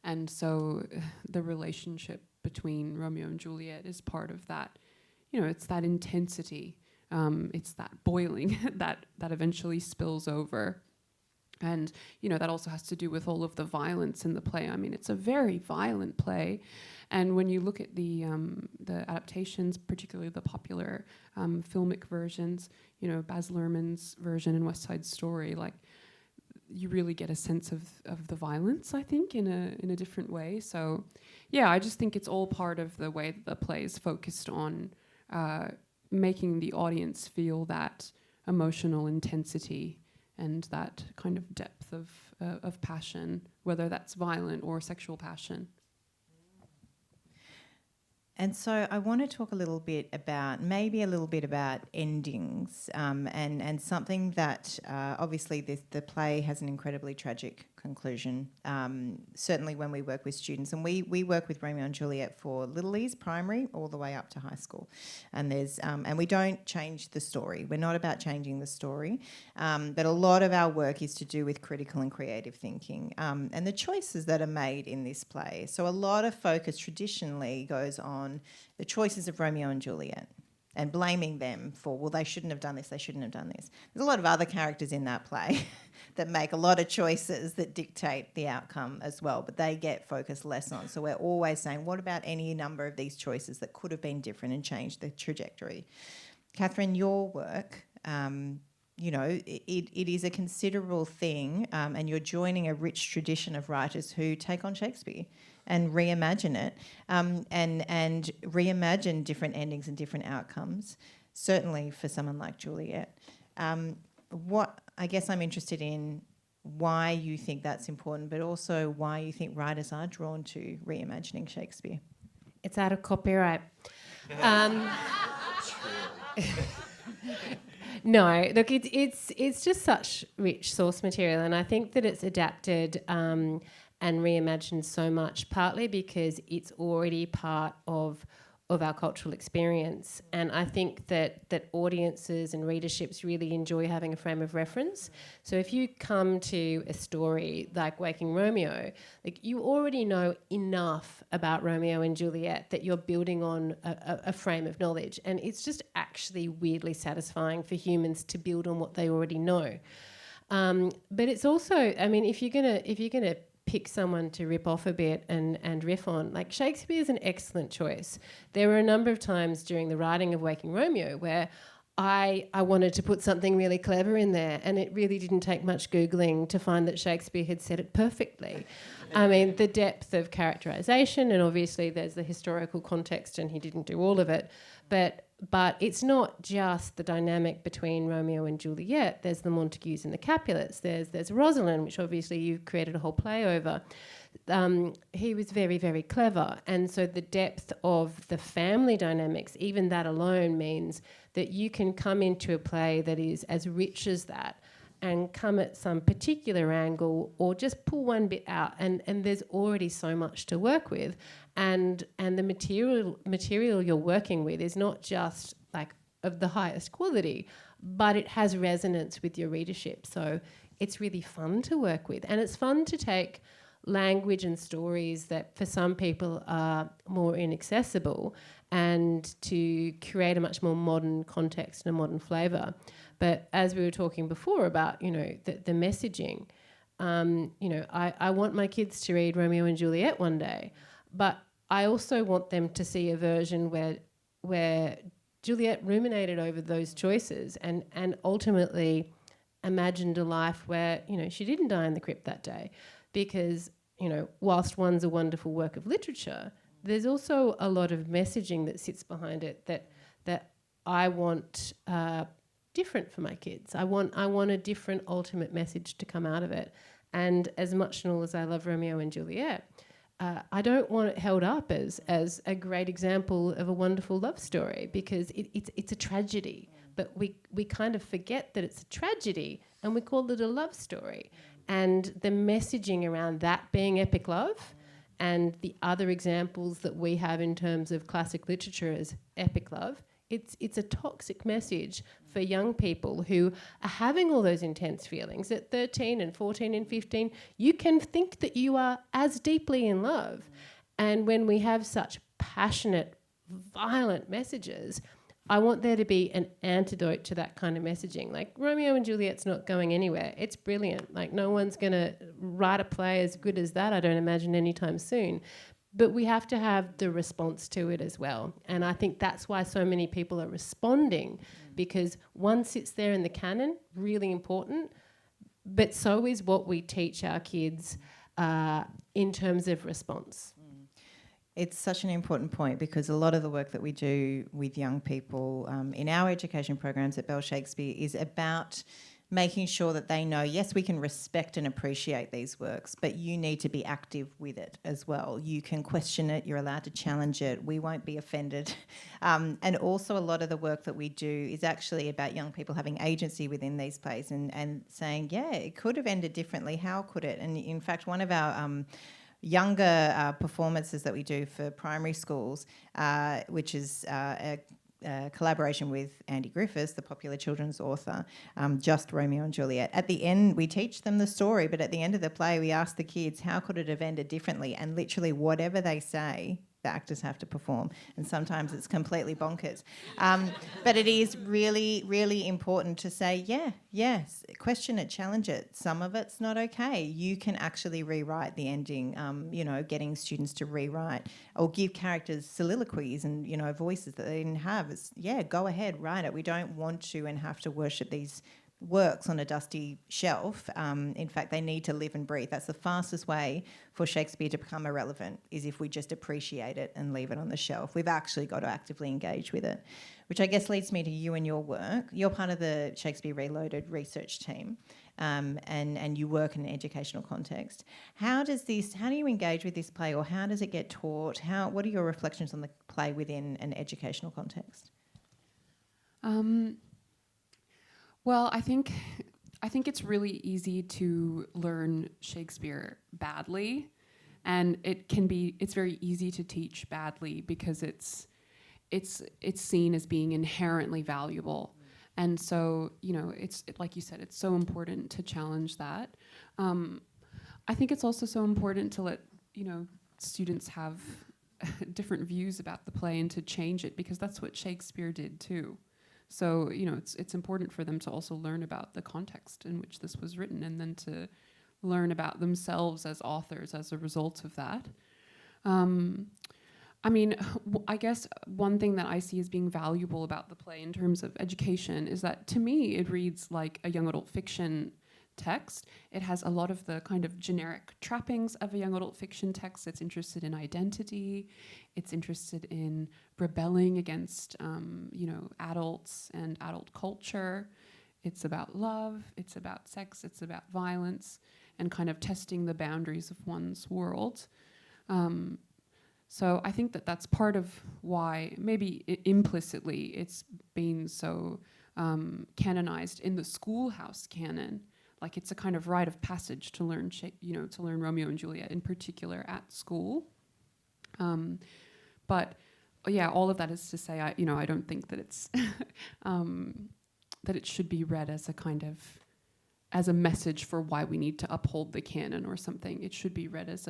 [SPEAKER 2] And so the relationship between Romeo and Juliet is part of that. It's that intensity. It's that boiling that eventually spills over. And, that also has to do with all of the violence in the play. I mean, it's a very violent play. And when you look at the adaptations, particularly the popular filmic versions, Baz Luhrmann's version in West Side Story, you really get a sense of the violence, I think, in a different way. So, yeah, I just think it's all part of the way that the play is focused on making the audience feel that emotional intensity and that kind of depth of passion, whether that's violent or sexual passion.
[SPEAKER 1] And so I want to talk a little bit about endings, and something that obviously the play has an incredibly tragic conclusion, certainly when we work with students. And we work with Romeo and Juliet for littlies, primary, all the way up to high school. And there's and we don't change the story. We're not about changing the story, but a lot of our work is to do with critical and creative thinking, and the choices that are made in this play. So a lot of focus traditionally goes on the choices of Romeo and Juliet and blaming them for, well, they shouldn't have done this, they shouldn't have done this. There's a lot of other characters in that play that make a lot of choices that dictate the outcome as well, but they get focused less on. So we're always saying, what about any number of these choices that could have been different and changed the trajectory? Kathryn, your work, it is a considerable thing, and you're joining a rich tradition of writers who take on Shakespeare and reimagine it, and reimagine different endings and different outcomes, certainly for someone like Juliet. I guess I'm interested in why you think that's important, but also why you think writers are drawn to reimagining Shakespeare.
[SPEAKER 4] It's out of copyright. No, look, it's just such rich source material, and I think that it's adapted and reimagined so much, partly because it's already part of our cultural experience. And I think that audiences and readerships really enjoy having a frame of reference. So if you come to a story like Waking Romeo, like you already know enough about Romeo and Juliet that you're building on a frame of knowledge. And it's just actually weirdly satisfying for humans to build on what they already know. But it's also, I mean, if you're gonna pick someone to rip off a bit and riff on, like Shakespeare is an excellent choice. There were a number of times during the writing of Waking Romeo where I wanted to put something really clever in there, and it really didn't take much Googling to find that Shakespeare had said it perfectly. I mean, the depth of characterisation, and obviously there's the historical context, and he didn't do all of it, but it's not just the dynamic between Romeo and Juliet. There's the Montagues and the Capulets. There's Rosalind, which obviously you've created a whole play over. He was very, very clever. And so the depth of the family dynamics, even that alone means that you can come into a play that is as rich as that and come at some particular angle or just pull one bit out, and there's already so much to work with. And the material you're working with is not just like of the highest quality, but it has resonance with your readership. So it's really fun to work with, and it's fun to take language and stories that for some people are more inaccessible and to create a much more modern context and a modern flavour. But as we were talking before about, the messaging, I want my kids to read Romeo and Juliet one day, but I also want them to see a version where Juliet ruminated over those choices and ultimately imagined a life where, she didn't die in the crypt that day. Because, whilst one's a wonderful work of literature, there's also a lot of messaging that sits behind it that I want different for my kids. I want a different ultimate message to come out of it. And as much and all as I love Romeo and Juliet, I don't want it held up as a great example of a wonderful love story, because it's a tragedy. But we kind of forget that it's a tragedy and we call it a love story. And the messaging around that being epic love and the other examples that we have in terms of classic literature as epic love, it's a toxic message for young people who are having all those intense feelings. At 13 and 14 and 15, you can think that you are as deeply in love. And when we have such passionate, violent messages, I want there to be an antidote to that kind of messaging. Like, Romeo and Juliet's not going anywhere. It's brilliant. Like, no one's going to write a play as good as that, I don't imagine, anytime soon. But we have to have the response to it as well. And I think that's why so many people are responding, because one sits there in the canon, really important, but so is what we teach our kids in terms of response.
[SPEAKER 1] It's such an important point, because a lot of the work that we do with young people in our education programs at Bell Shakespeare is about making sure that they know, yes, we can respect and appreciate these works, but you need to be active with it as well. You can question it, you're allowed to challenge it, we won't be offended. And also a lot of the work that we do is actually about young people having agency within these plays and saying, yeah, it could have ended differently, how could it? And in fact, one of our younger performances that we do for primary schools, which is a collaboration with Andy Griffiths, the popular children's author, just Romeo and Juliet. At the end, we teach them the story, but at the end of the play, we ask the kids, how could it have ended differently? And literally whatever they say, the actors have to perform. And sometimes it's completely bonkers. But it is really, really important to say, yes, question it, challenge it. Some of it's not okay. You can actually rewrite the ending, getting students to rewrite or give characters soliloquies and, voices that they didn't have. Go ahead, write it. We don't want to and have to worship these works on a dusty shelf. In fact, they need to live and breathe. That's the fastest way for Shakespeare to become irrelevant, is if we just appreciate it and leave it on the shelf. We've actually got to actively engage with it, which I guess leads me to you and your work. You're part of the Shakespeare Reloaded research team, and you work in an educational context. How do you engage with this play, or how does it get taught? What are your reflections on the play within an educational context?
[SPEAKER 2] Well, I think it's really easy to learn Shakespeare badly, and it's very easy to teach badly because it's seen as being inherently valuable. And so, it's like you said, it's so important to challenge that. I think it's also so important to let, students have different views about the play and to change it, because that's what Shakespeare did too. So, it's important for them to also learn about the context in which this was written, and then to learn about themselves as authors as a result of that. I guess one thing that I see as being valuable about the play in terms of education is that, to me, it reads like a young adult fiction text. It has a lot of the kind of generic trappings of a young adult fiction text. It's interested in identity. It's interested in rebelling against, adults and adult culture. It's about love. It's about sex. It's about violence, and kind of testing the boundaries of one's world. So I think that that's part of why, maybe implicitly, it's been so canonized in the schoolhouse canon. Like, it's a kind of rite of passage to learn, to learn Romeo and Juliet in particular at school. But yeah, all of that is to say, I don't think that it's that it should be read as a kind of as a message for why we need to uphold the canon or something. It should be read as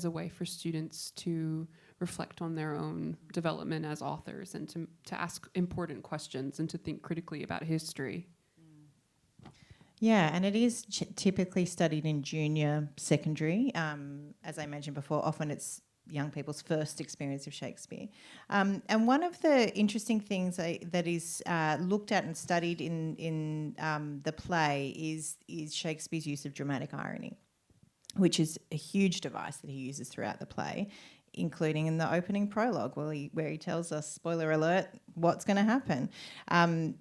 [SPEAKER 2] a way for students to reflect on their own development as authors, and to ask important questions and to think critically about history.
[SPEAKER 1] Yeah, and it is typically studied in junior secondary. As I mentioned before, often it's young people's first experience of Shakespeare. And one of the interesting things that is looked at and studied in the play is Shakespeare's use of dramatic irony, which is a huge device that he uses throughout the play, including in the opening prologue where he tells us, spoiler alert, what's going to happen.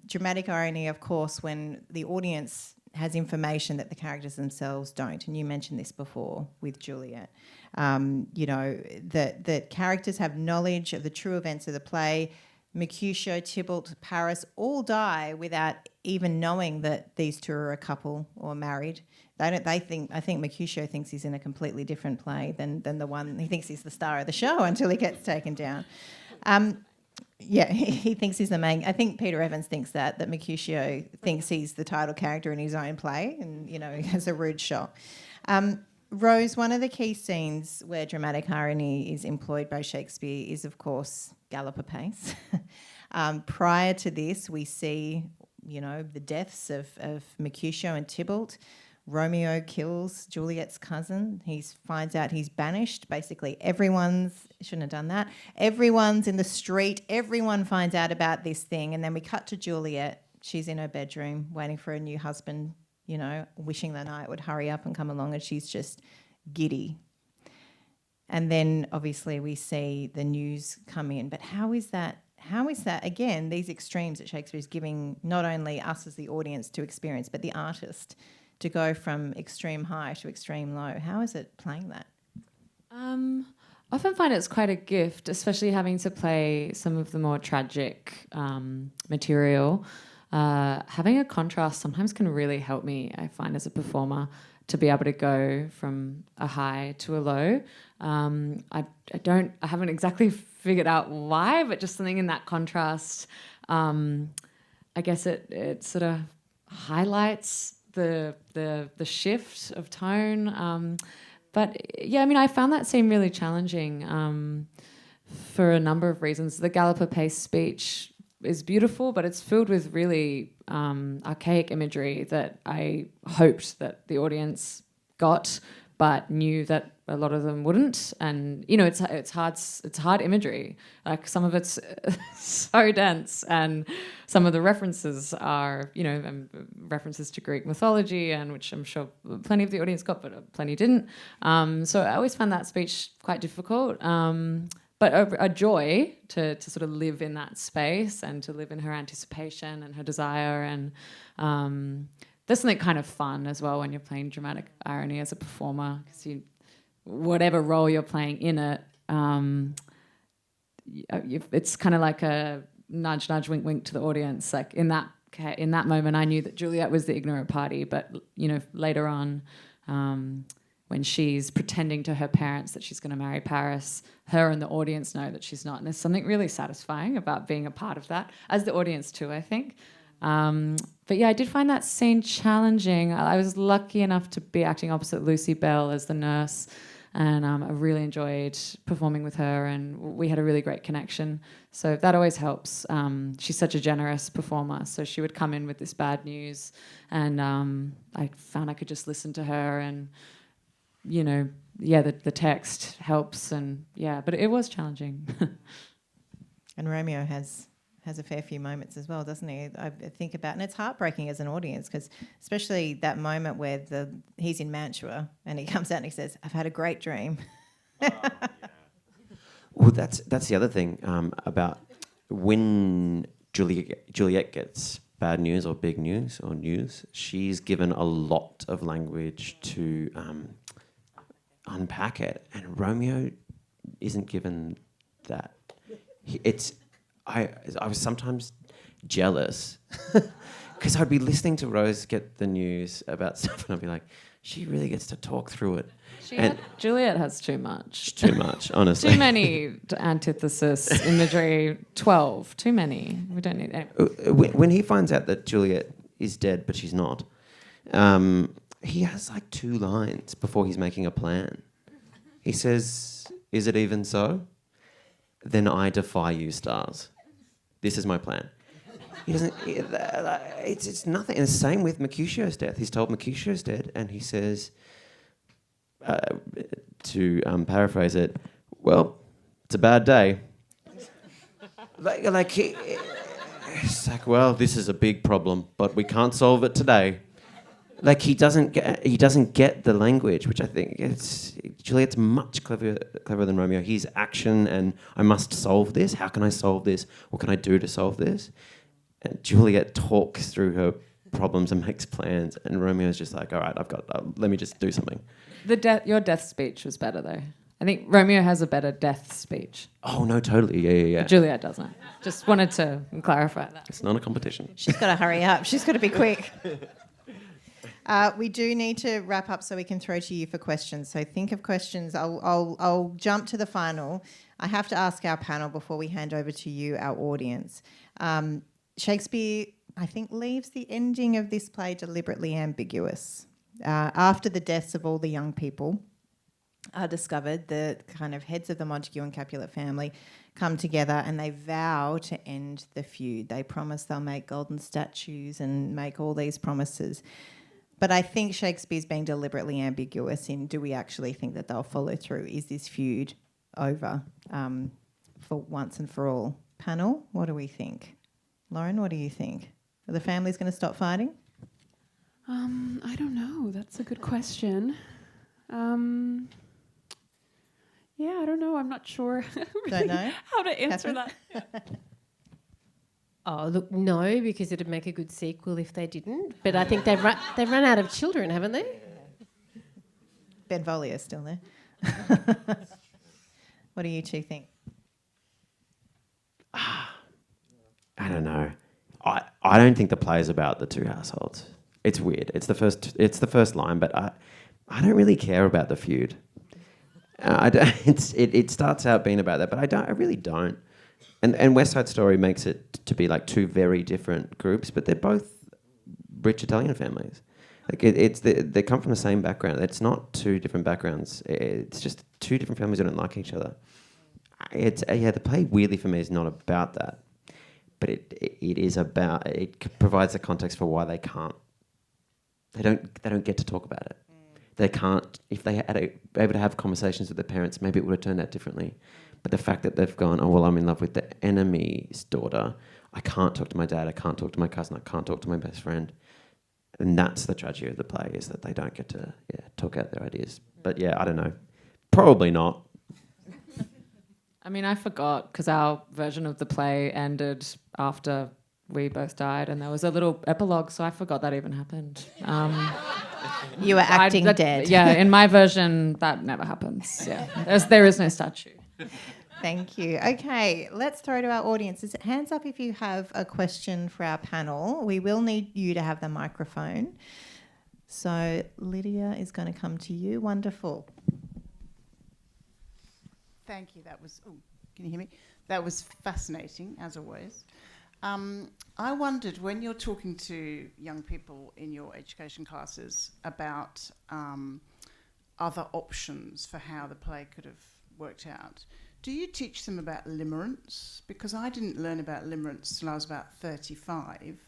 [SPEAKER 1] Dramatic irony, of course, when the audience has information that the characters themselves don't. And you mentioned this before with Juliet. That characters have knowledge of the true events of the play. Mercutio, Tybalt, Paris all die without even knowing that these two are a couple or married. I think Mercutio thinks he's in a completely different play than the one he thinks he's the star of the show until he gets taken down. He thinks he's the main. I think Peter Evans thinks that Mercutio thinks he's the title character in his own play, and he has a rude shot. Rose, one of the key scenes where dramatic irony is employed by Shakespeare is, of course, Gallop Apace. Prior to this, we see, the deaths of Mercutio and Tybalt. Romeo kills Juliet's cousin. He finds out he's banished. Basically, shouldn't have done that. Everyone's in the street. Everyone finds out about this thing. And then we cut to Juliet. She's in her bedroom waiting for a new husband, wishing the night would hurry up and come along, and she's just giddy. And then obviously we see the news come in. But how is that how is that, again, these extremes that Shakespeare is giving not only us as the audience to experience, but the artist to go from extreme high to extreme low? How is it playing that?
[SPEAKER 5] I often find it's quite a gift, especially having to play some of the more tragic material. Having a contrast sometimes can really help me, I find, as a performer, to be able to go from a high to a low. I haven't exactly figured out why, but just something in that contrast, I guess it sort of highlights the shift of tone. But yeah, I mean, I found that scene really challenging for a number of reasons. The Galloper Pace speech is beautiful, but it's filled with really archaic imagery that I hoped that the audience got, but knew that a lot of them wouldn't. And you know, it's hard imagery. Like, some of it's so dense, and some of the references are, you know, references to Greek mythology, and which I'm sure plenty of the audience got, but plenty didn't. So I always found that speech quite difficult. But a joy to sort of live in that space and to live in her anticipation and her desire. And there's something kind of fun as well when you're playing dramatic irony as a performer, because whatever role you're playing in it, it's kind of like a nudge, nudge, wink, wink to the audience. Like in that moment, I knew that Juliet was the ignorant party, but you know, later on, when she's pretending to her parents that she's going to marry Paris, her and the audience know that she's not. And there's something really satisfying about being a part of that, as the audience too, I think. But yeah, I did find that scene challenging. I was lucky enough to be acting opposite Lucy Bell as the nurse, and I really enjoyed performing with her, and we had a really great connection. So that always helps. She's such a generous performer, so she would come in with this bad news, and I found I could just listen to her, and you know, yeah, the text helps, and yeah, but it was challenging.
[SPEAKER 1] And Romeo has a fair few moments as well, doesn't he? I think about, and it's heartbreaking as an audience, because especially that moment where he's in Mantua and he comes out and he says, "I've had a great dream."
[SPEAKER 3] Yeah. Well, that's the other thing about when Juliet gets bad news or big news or news, she's given a lot of language to unpack it, and Romeo isn't given that. I was sometimes jealous because I'd be listening to Rose get the news about stuff, and I'd be like, she really gets to talk through it.
[SPEAKER 5] Juliet has too much.
[SPEAKER 3] Too much, honestly.
[SPEAKER 5] Too many antithesis imagery. 12. Too many. We don't need any.
[SPEAKER 3] When he finds out that Juliet is dead, but she's not, he has like 2 lines before he's making a plan. He says, "Is it even so? Then I defy you, stars. This is my plan." He doesn't. It's nothing. And the same with Mercutio's death. He's told Mercutio's dead, and he says, to paraphrase it, "Well, it's a bad day." It's like, well, this is a big problem, but we can't solve it today. Like, he doesn't get the language, which I think Juliet's much cleverer than Romeo. He's action, and I must solve this. How can I solve this? What can I do to solve this? And Juliet talks through her problems and makes plans, and Romeo's just like, all right, let me just do something.
[SPEAKER 5] Your death speech was better, though. I think Romeo has a better death speech.
[SPEAKER 3] Oh, no, totally. Yeah.
[SPEAKER 5] But Juliet doesn't. Just wanted to clarify that.
[SPEAKER 3] It's not a competition.
[SPEAKER 1] She's got to hurry up. She's got to be quick. We do need to wrap up so we can throw to you for questions. So think of questions. I'll jump to the final. I have to ask our panel before we hand over to you, our audience. Shakespeare, I think, leaves the ending of this play deliberately ambiguous. After the deaths of all the young people are discovered, the kind of heads of the Montague and Capulet family come together and they vow to end the feud. They promise they'll make golden statues and make all these promises. But I think Shakespeare's being deliberately ambiguous in, do we actually think that they'll follow through? Is this feud over for once and for all? Panel, what do we think? Lauren, what do you think? Are the families going to stop fighting?
[SPEAKER 2] I don't know. That's a good question. Yeah, I don't know. I'm not sure
[SPEAKER 1] Don't know?
[SPEAKER 2] how to answer
[SPEAKER 1] Kathryn?
[SPEAKER 2] that.
[SPEAKER 4] Oh, look, no, because it'd make a good sequel if they didn't. But I think they've run out of children, haven't they?
[SPEAKER 1] Benvolio's still there. What do you two think?
[SPEAKER 3] I don't know. I don't think the play is about the two households. It's weird. It's the first line, but I don't really care about the feud. It starts out being about that, but I really don't. And West Side Story makes it to be like two very different groups, but they're both rich Italian families. Like they come from the same background. It's not two different backgrounds. It's just two different families who don't like each other. The play weirdly for me is not about that, but it is about. It provides a context for why they can't. They don't get to talk about it. They can't. If they had able to have conversations with their parents, maybe it would have turned out differently. But the fact that they've gone, oh well, I'm in love with the enemy's daughter. I can't talk to my dad. I can't talk to my cousin. I can't talk to my best friend. And that's the tragedy of the play, is that they don't get to talk out their ideas. But yeah, I don't know. Probably not.
[SPEAKER 5] I mean, I forgot because our version of the play ended after we both died, and there was a little epilogue, so I forgot that even happened.
[SPEAKER 1] You were acting dead.
[SPEAKER 5] Yeah, in my version, that never happens. Yeah, there is no statue.
[SPEAKER 1] Thank you. Okay, let's throw to our audience. Hands up if you have a question for our panel. We will need you to have the microphone. So Lydia is going to come to you. Wonderful.
[SPEAKER 6] Thank you. That was, can you hear me? That was fascinating, as always. I wondered, when you're talking to young people in your education classes about other options for how the play could have worked out, do you teach them about limerence? Because I didn't learn about limerence till I was about 35.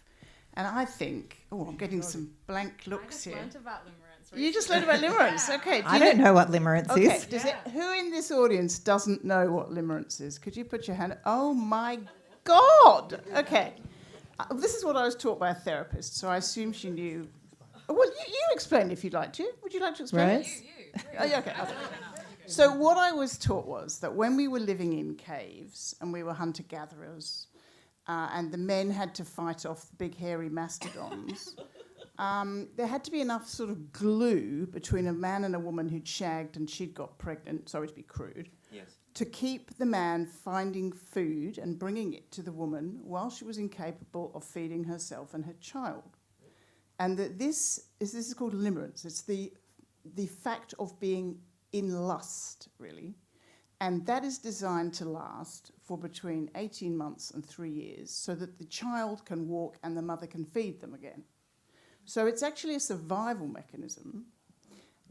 [SPEAKER 6] And I think, I'm getting some blank looks here. I just learned about limerence. You just learned about limerence? Okay.
[SPEAKER 1] I don't know what limerence is.
[SPEAKER 6] Who in this audience doesn't know what limerence is? Could you put your hand? Oh, my God. Okay. This is what I was taught by a therapist, so I assume she knew. Well, you explain if you'd like to. Would you like to explain?
[SPEAKER 1] Rose?
[SPEAKER 6] Okay. So what I was taught was that when we were living in caves and we were hunter-gatherers, and the men had to fight off the big hairy mastodons, there had to be enough sort of glue between a man and a woman who'd shagged and she'd got pregnant, sorry to be crude, to keep the man finding food and bringing it to the woman while she was incapable of feeding herself and her child. And that this is called limerence. It's the fact of being in lust, really. And that is designed to last for between 18 months and 3 years so that the child can walk and the mother can feed them again. So it's actually a survival mechanism.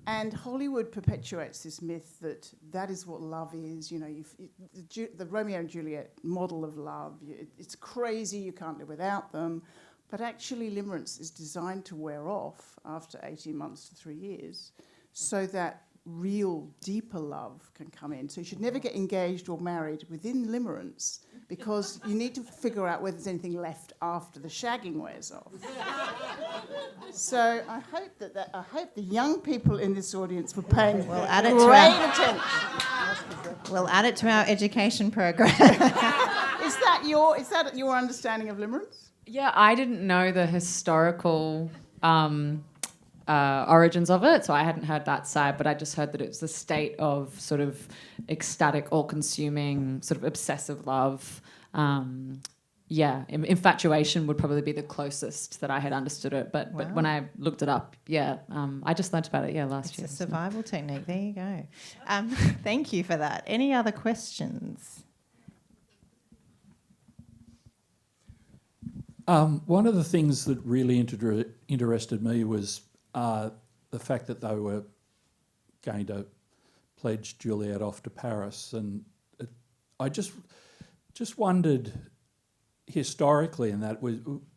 [SPEAKER 6] And Hollywood perpetuates this myth that that is what love is. You know, the Romeo and Juliet model of love, it's crazy, you can't live without them. But actually limerence is designed to wear off after 18 months to 3 years so that real, deeper love can come in. So you should never get engaged or married within limerence because you need to figure out whether there's anything left after the shagging wears off. So I hope the young people in this audience were paying great attention.
[SPEAKER 1] We'll add it to our education program.
[SPEAKER 6] Is that your understanding of limerence?
[SPEAKER 5] Yeah, I didn't know the historical origins of it, so I hadn't heard that side, but I just heard that it was a state of sort of ecstatic, all-consuming, sort of obsessive love. Infatuation would probably be the closest that I had understood it, but when I looked it up, I just learnt about it last year.
[SPEAKER 1] It's a survival technique. There you go. Thank you for that. Any other questions?
[SPEAKER 7] One of the things that really interested me was the fact that they were going to pledge Juliet off to Paris, and I just wondered historically in that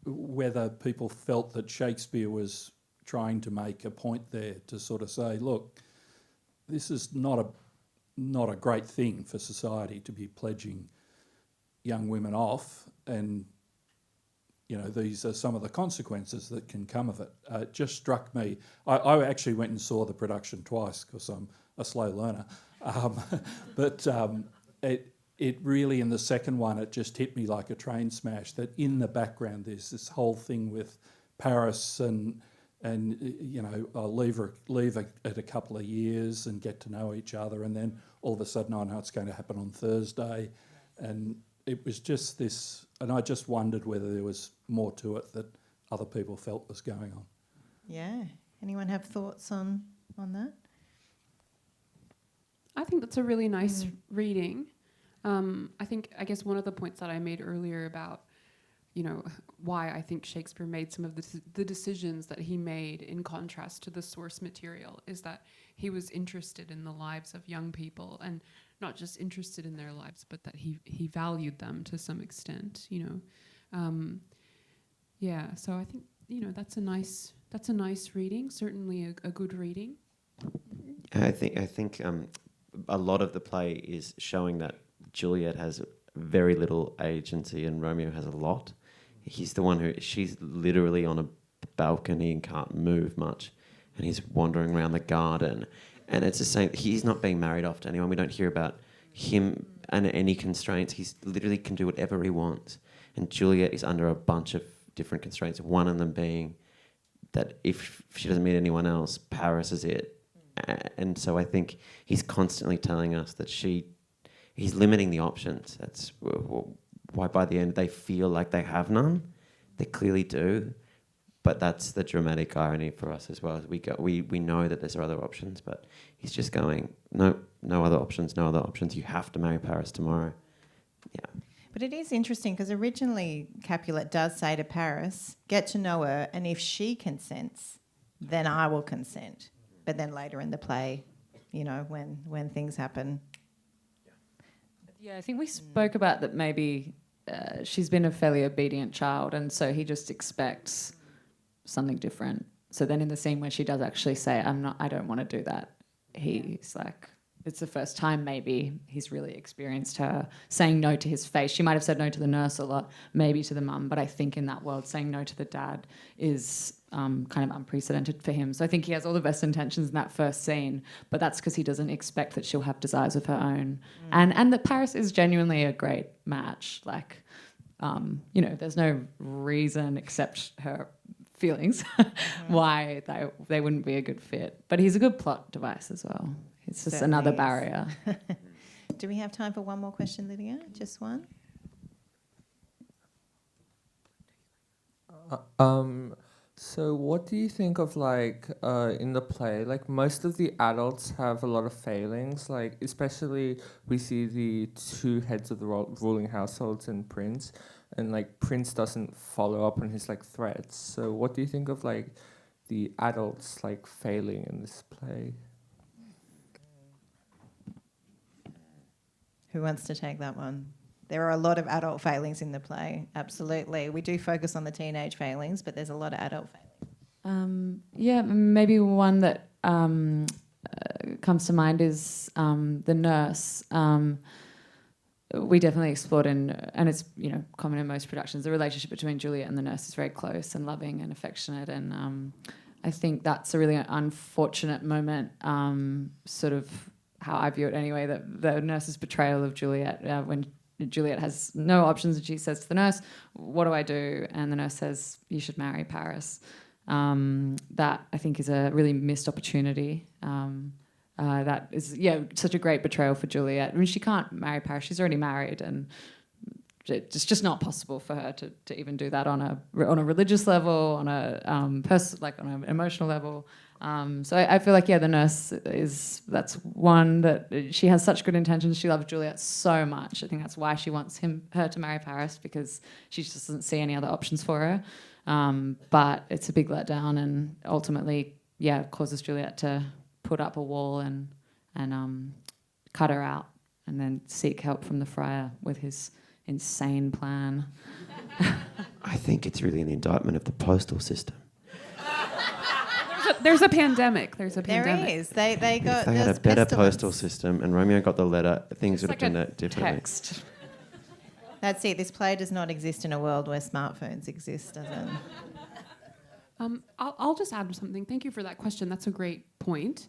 [SPEAKER 7] whether people felt that Shakespeare was trying to make a point there to sort of say, look, this is not a great thing for society to be pledging young women off, and these are some of the consequences that can come of it. It just struck me. I actually went and saw the production twice because I'm a slow learner. it really, in the second one, it just hit me like a train smash that in the background there's this whole thing with Paris and you know, I'll leave it a couple of years and get to know each other, and then all of a sudden I know it's going to happen on Thursday, and it was just this, and I just wondered whether there was more to it that other people felt was going on.
[SPEAKER 1] Yeah. Anyone have thoughts on that?
[SPEAKER 2] I think that's a really nice reading. I guess one of the points that I made earlier about, you know, why I think Shakespeare made some of the decisions that he made in contrast to the source material is that he was interested in the lives of young people, and not just interested in their lives, but that he valued them to some extent, you know. Yeah, so I think, you know, that's a nice reading, certainly a good reading.
[SPEAKER 3] I think a lot of the play is showing that Juliet has very little agency and Romeo has a lot. He's the one she's literally on a balcony and can't move much, and he's wandering around the garden, and it's the same. He's not being married off to anyone. We don't hear about him and any constraints. He's literally can do whatever he wants, and Juliet is under a bunch of different constraints, one of them being that if she doesn't meet anyone else, Paris is it. And so I think he's constantly telling us that he's limiting the options. That's why by the end they feel like they have none. They clearly do, but that's the dramatic irony for us as well. We know that there's other options, but he's just going, no other options, no other options. You have to marry Paris tomorrow. Yeah.
[SPEAKER 1] But it is interesting because originally Capulet does say to Paris, get to know her, and if she consents, then I will consent. But then later in the play, you know, when things happen.
[SPEAKER 5] Yeah, I think we spoke about that maybe she's been a fairly obedient child, and so he just expects something different. So then in the scene where she does actually say, I don't want to do that, he's like, it's the first time maybe he's really experienced her saying no to his face. She might have said no to the nurse a lot, maybe to the mum, but I think in that world saying no to the dad is kind of unprecedented for him. So I think he has all the best intentions in that first scene, but that's because he doesn't expect that she'll have desires of her own. And that Paris is genuinely a great match. Like, you know, there's no reason except her feelings why they wouldn't be a good fit. But he's a good plot device as well. It's just another barrier.
[SPEAKER 1] Do we have time for one more question, Lydia? Just one?
[SPEAKER 8] So what do you think of, like, in the play, like, most of the adults have a lot of failings, like, especially we see the two heads of the ruling households and Prince, and, like, Prince doesn't follow up on his, like, threats. So what do you think of, like, the adults, like, failing in this play?
[SPEAKER 1] Who wants to take that one? There are a lot of adult failings in the play, absolutely. We do focus on the teenage failings, but there's a lot of adult failings.
[SPEAKER 5] Yeah, maybe one that comes to mind is the nurse. We definitely explored and it's, you know, common in most productions, the relationship between Juliet and the nurse is very close and loving and affectionate, and I think that's a really unfortunate moment, sort of how I view it anyway, that the nurse's betrayal of Juliet when Juliet has no options and she says to the nurse, what do I do? And the nurse says, you should marry Paris. That I think is a really missed opportunity. That is, such a great betrayal for Juliet. I mean, she can't marry Paris. She's already married, and it's just not possible for her to even do that on a religious level, on a on an emotional level. So I feel like, the nurse that's one that she has such good intentions. She loves Juliet so much. I think that's why she wants her to marry Paris, because she just doesn't see any other options for her. But it's a big letdown, and ultimately, causes Juliet to put up a wall and cut her out, and then seek help from the friar with his insane plan.
[SPEAKER 3] I think it's really an indictment of the postal system.
[SPEAKER 2] There's a pandemic.
[SPEAKER 1] There is. They got.
[SPEAKER 3] If they had a better postal system and Romeo got the letter, things would have turned out differently.
[SPEAKER 5] Text.
[SPEAKER 1] That's it. This play does not exist in a world where smartphones exist, does it?
[SPEAKER 2] I'll just add something. Thank you for that question. That's a great point.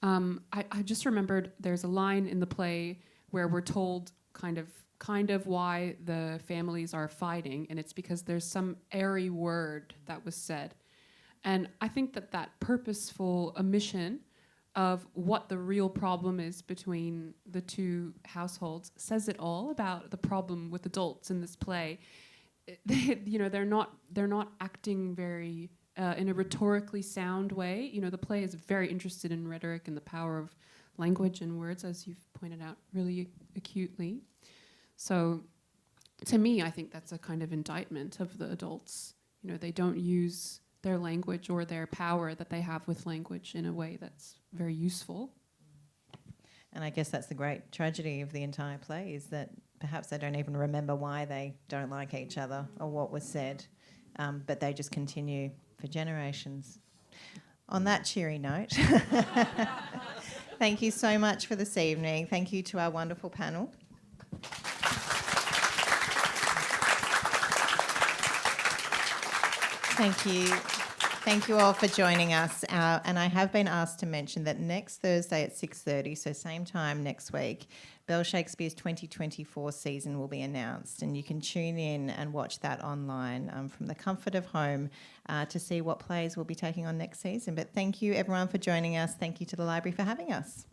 [SPEAKER 2] I just remembered there's a line in the play where we're told kind of why the families are fighting, and it's because there's some airy word that was said. And I think that purposeful omission of what the real problem is between the two households says it all about the problem with adults in this play. They're not acting very in a rhetorically sound way. The play is very interested in rhetoric and the power of language and words, as you've pointed out really acutely. So to me, I think that's a kind of indictment of the adults. They don't use their language or their power that they have with language in a way that's very useful.
[SPEAKER 1] And I guess that's the great tragedy of the entire play, is that perhaps they don't even remember why they don't like each other or what was said, but they just continue for generations. On that cheery note, thank you so much for this evening. Thank you to our wonderful panel. Thank you. Thank you all for joining us. And I have been asked to mention that next Thursday at 6:30, so same time next week, Bell Shakespeare's 2024 season will be announced, and you can tune in and watch that online from the comfort of home to see what plays we'll be taking on next season. But thank you, everyone, for joining us. Thank you to the library for having us.